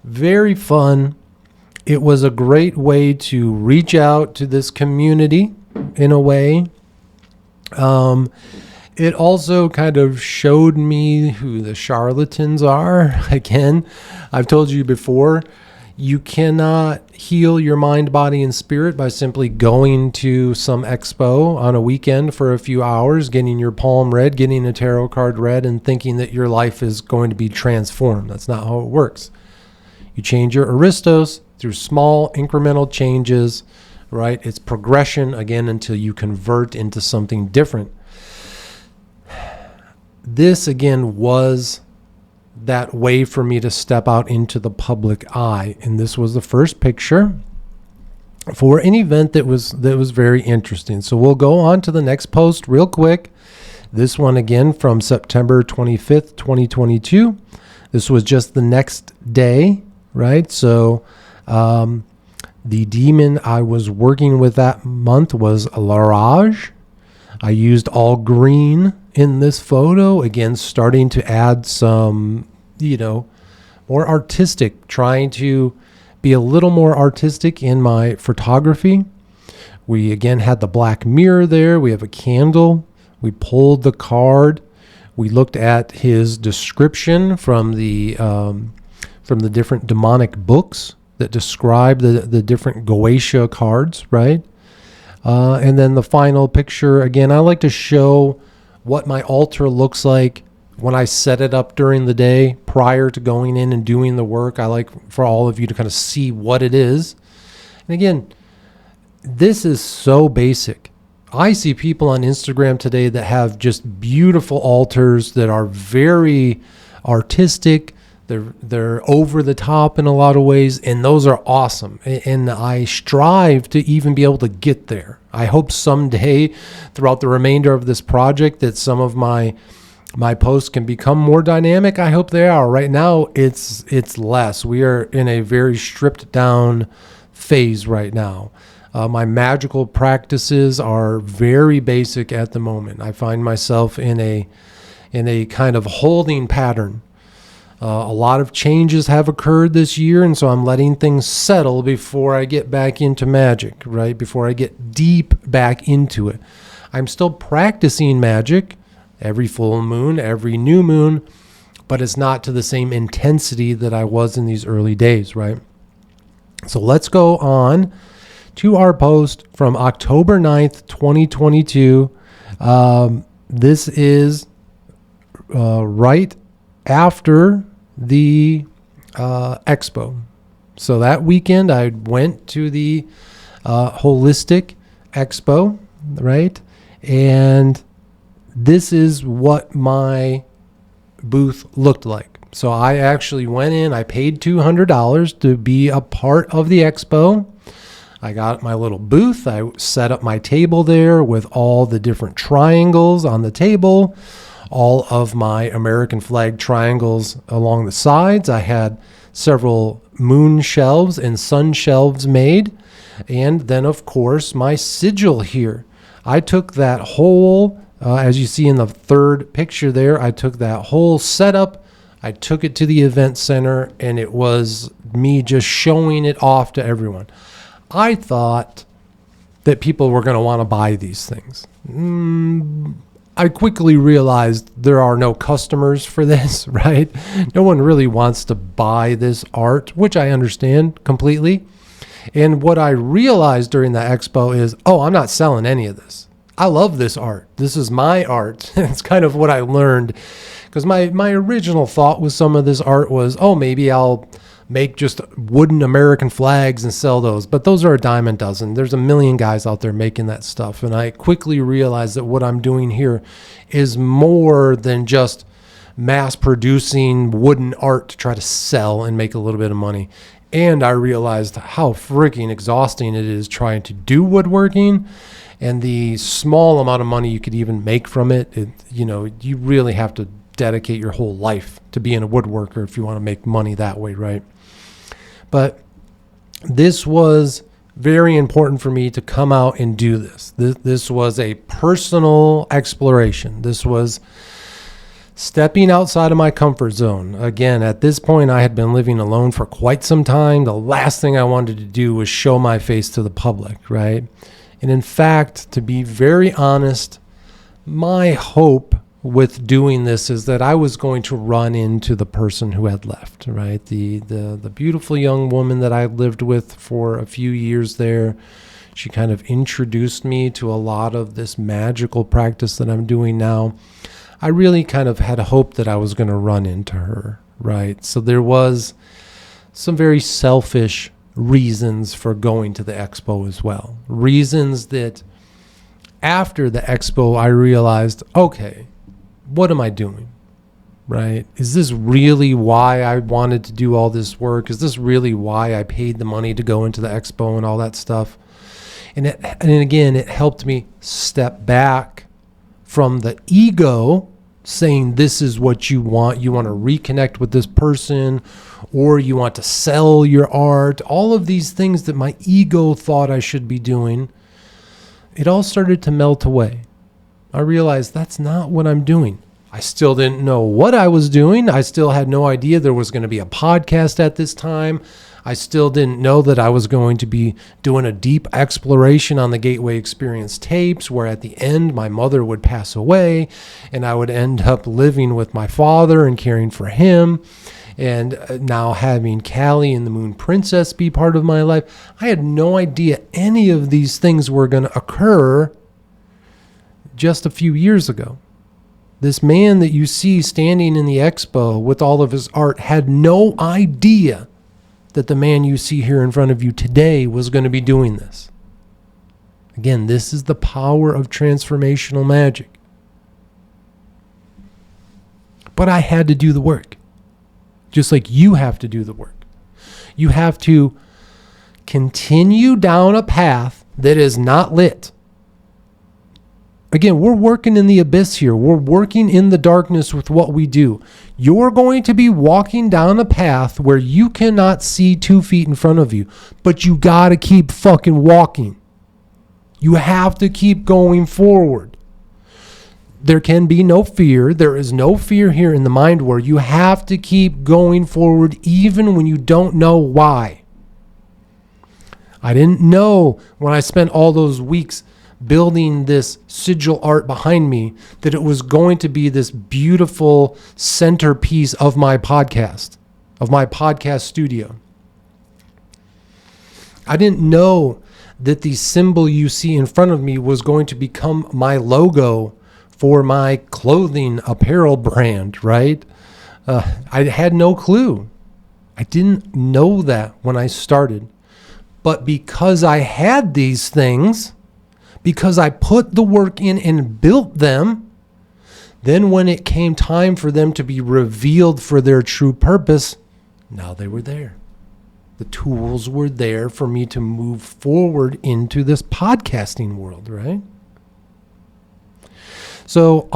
Very fun. It was a great way to reach out to this community in a way. It also kind of showed me who the charlatans are. Again, I've told you before, you cannot heal your mind, body, and spirit by simply going to some expo on a weekend for a few hours, getting your palm read, getting a tarot card read, and thinking that your life is going to be transformed. That's not how it works. You change your aristos through small incremental changes, right? It's progression, again, until you convert into something different. This, again, was that way for me to step out into the public eye. And this was the first picture for an event that was very interesting. So we'll go on to the next post real quick. This one, again, from September 25th, 2022. This was just the next day, right? So the demon I was working with that month was Larage. I used all green in this photo, again, starting to add some, more artistic, trying to be a little more artistic in my photography. We, again, had the black mirror there. We have a candle. We pulled the card. We looked at his description from the different demonic books that describe the different Goetia cards, right? And then the final picture, again, I like to show what my altar looks like when I set it up during the day prior to going in and doing the work. I like for all of you to kind of see what it is. And again, this is so basic. I see people on Instagram today that have just beautiful altars that are very artistic. They're over the top in a lot of ways, and those are awesome. And I strive to even be able to get there. I hope someday throughout the remainder of this project that some of my posts can become more dynamic. I hope they are. Right now, it's less. We are in a very stripped down phase right now. My magical practices are very basic at the moment. I find myself in a kind of holding pattern. A lot of changes have occurred this year, and so I'm letting things settle before I get back into magic, right? Before I get deep back into it. I'm still practicing magic every full moon, every new moon, but it's not to the same intensity that I was in these early days, right? So let's go on to our post from October 9th, 2022. This is right after the expo. So that weekend I went to the holistic expo, right? And this is what my booth looked like. So I actually went in, I paid $200 to be a part of the expo. I got my little booth. I set up my table there with all the different triangles on the table, all of my American flag triangles along the sides. I had several moon shelves and sun shelves made. And then, of course, my sigil here. I took that whole, as you see in the third picture there, I took that whole setup. I took it to the event center, and it was me just showing it off to everyone. I thought that people were going to want to buy these things. I quickly realized there are no customers for this, right? No one really wants to buy this art, which I understand completely. And what I realized during the expo is, I'm not selling any of this. I love this art. This is my art. It's kind of what I learned, because my original thought with some of this art was, maybe I'll make just wooden American flags and sell those. But those are a dime a dozen. There's a million guys out there making that stuff. And I quickly realized that what I'm doing here is more than just mass producing wooden art to try to sell and make a little bit of money. And I realized how freaking exhausting it is trying to do woodworking, and the small amount of money you could even make from it. You really have to dedicate your whole life to being a woodworker if you want to make money that way, right? But this was very important for me to come out and do this. This was a personal exploration. This was stepping outside of my comfort zone. Again, at this point, I had been living alone for quite some time. The last thing I wanted to do was show my face to the public, right? And in fact, to be very honest, my hope with doing this is that I was going to run into the person who had left, right? The beautiful young woman that I lived with for a few years there. She kind of introduced me to a lot of this magical practice that I'm doing now. I really kind of had a hope that I was going to run into her, right? So there was some very selfish reasons for going to the expo as well. Reasons that after the expo, I realized, okay, what am I doing, right? Is this really why I wanted to do all this work? Is this really why I paid the money to go into the expo and all that stuff? And again, it helped me step back from the ego saying this is what you want. You want to reconnect with this person, or you want to sell your art. All of these things that my ego thought I should be doing, it all started to melt away. I realized that's not what I'm doing. I still didn't know what I was doing. I still had no idea there was going to be a podcast at this time. I still didn't know that I was going to be doing a deep exploration on the Gateway Experience tapes, where at the end my mother would pass away and I would end up living with my father and caring for him. And now having Callie and the Moon Princess be part of my life. I had no idea any of these things were going to occur just a few years ago. This man that you see standing in the expo with all of his art had no idea that the man you see here in front of you today was going to be doing this. Again, this is the power of transformational magic. But I had to do the work, just like you have to do the work. You have to continue down a path that is not lit. Again, we're working in the abyss here. We're working in the darkness with what we do. You're going to be walking down a path where you cannot see 2 feet in front of you, but you got to keep fucking walking. You have to keep going forward. There can be no fear. There is no fear here in the mind war. You have to keep going forward even when you don't know why. I didn't know when I spent all those weeks building this sigil art behind me that it was going to be this beautiful centerpiece of my podcast studio. I didn't know that the symbol you see in front of me was going to become my logo for my clothing apparel brand, right? I had no clue. I didn't know that when I started. But because I had these things, because I put the work in and built them, Then when it came time for them to be revealed for their true purpose, now they were there. The tools were there for me to move forward into this podcasting world, right? So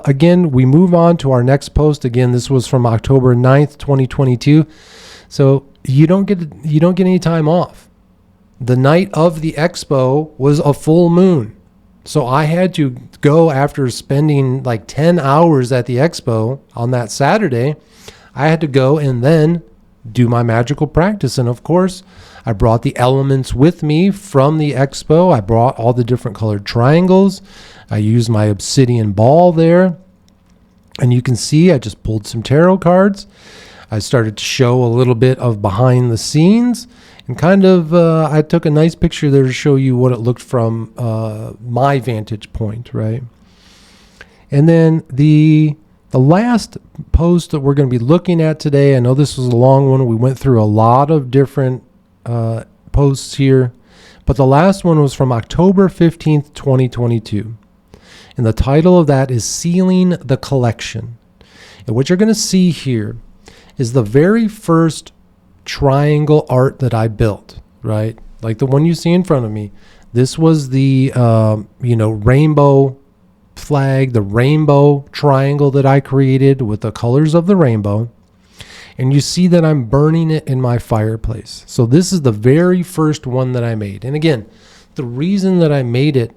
again, we move on to our next post. Again, this was from October 9th, 2022. So you don't get any time off. The night of the expo was a full moon. So I had to go, after spending like 10 hours at the expo on that Saturday, I had to go and then do my magical practice. And of course, I brought the elements with me from the expo. I brought all the different colored triangles. I used my obsidian ball there. And you can see I just pulled some tarot cards. I started to show a little bit of behind the scenes, and kind of I took a nice picture there to show you what it looked from my vantage point, right? And then the last post that we're going to be looking at today, I know this was a long one. We went through a lot of different posts here, but the last one was from October 15th, 2022. And the title of that is Sealing the Collection. And what you're going to see here is the very first triangle art that I built, right? Like the one you see in front of me. This was the, rainbow flag, the rainbow triangle that I created with the colors of the rainbow. And you see that I'm burning it in my fireplace. So this is the very first one that I made. And again, the reason that I made it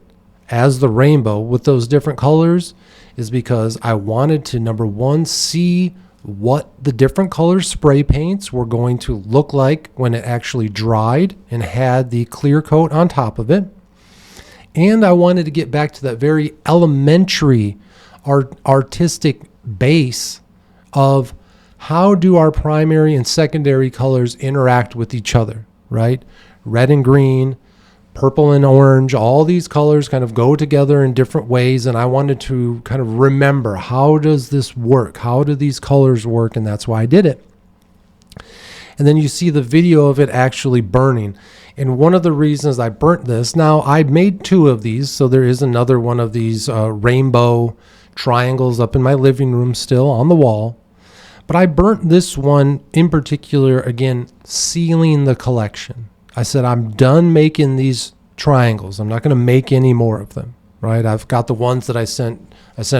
as the rainbow with those different colors is because I wanted to, number one, see what the different color spray paints were going to look like when it actually dried and had the clear coat on top of it. And I wanted to get back to that very elementary artistic base of how do our primary and secondary colors interact with each other, right? Red and green, purple and orange, all these colors kind of go together in different ways. And I wanted to kind of remember, how does this work? How do these colors work? And that's why I did it. And then you see the video of it actually burning. And one of the reasons I burnt this, now I made 2 of these, so there is another one of these rainbow triangles up in my living room still on the wall. But I burnt this one in particular, again, sealing the collection. I said, I'm done making these triangles. I'm not going to make any more of them, right? I've got the ones that I sent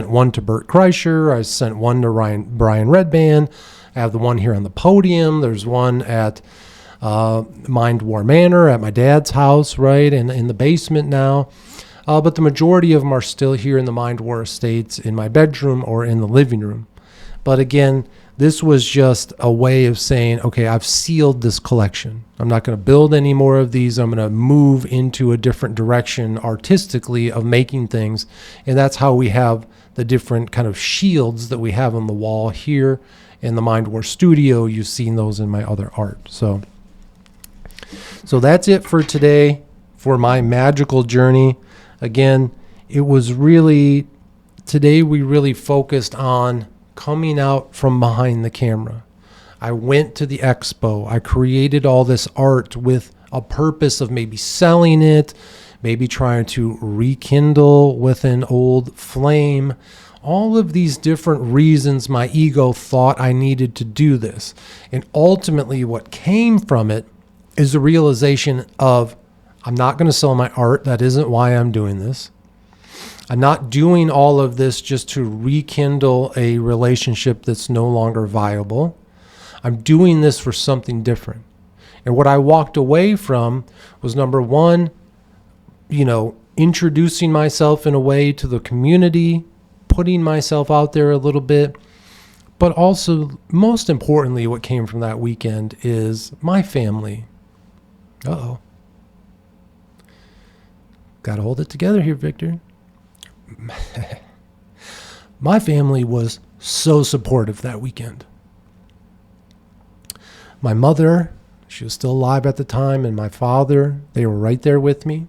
one to Bert Kreischer. I sent one to Brian Redband. I have the one here on the podium. There's one at Mind War Manor at my dad's house, right? And in the basement now. But the majority of them are still here in the Mind War Estates in my bedroom or in the living room. But again, this was just a way of saying, okay, I've sealed this collection. I'm not going to build any more of these. I'm going to move into a different direction artistically of making things. And that's how we have the different kind of shields that we have on the wall here in the Mind War studio. You've seen those in my other art. So that's it for today for my magical journey. Again, it was really, today we really focused on coming out from behind the camera. I went to the expo. I created all this art with a purpose of maybe selling it, maybe trying to rekindle with an old flame. All of these different reasons my ego thought I needed to do this. And ultimately what came from it is the realization of, I'm not going to sell my art. That isn't why I'm doing this. I'm not doing all of this just to rekindle a relationship that's no longer viable. I'm doing this for something different. And what I walked away from was, number one, introducing myself in a way to the community, putting myself out there a little bit. But also, most importantly, what came from that weekend is my family. Uh-oh. Got to hold it together here, Victor. My family was so supportive that weekend. My mother, she was still alive at the time, and my father, they were right there with me.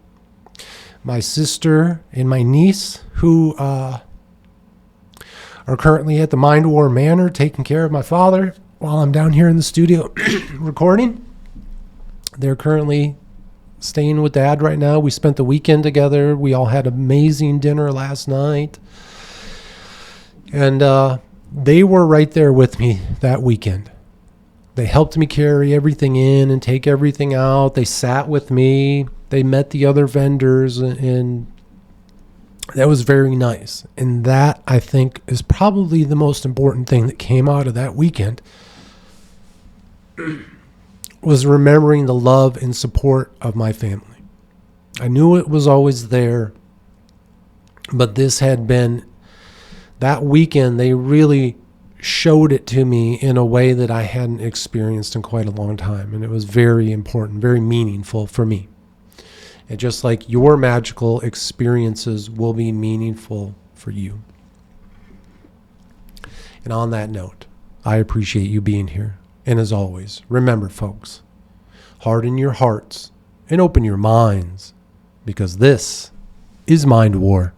My sister and my niece, who are currently at the Mind War Manor taking care of my father while I'm down here in the studio recording. They're currently staying with Dad right now. We spent the weekend together. We all had amazing dinner last night. And they were right there with me that weekend. They helped me carry everything in and take everything out. They sat with me. They met the other vendors, and that was very nice. And that, I think, is probably the most important thing that came out of that weekend, was remembering the love and support of my family. I knew it was always there, but this had been, that weekend, they really showed it to me in a way that I hadn't experienced in quite a long time. And it was very important, very meaningful for me. And just like your magical experiences will be meaningful for you. And on that note, I appreciate you being here. And as always, remember, folks, harden your hearts and open your minds, because this is Mind War.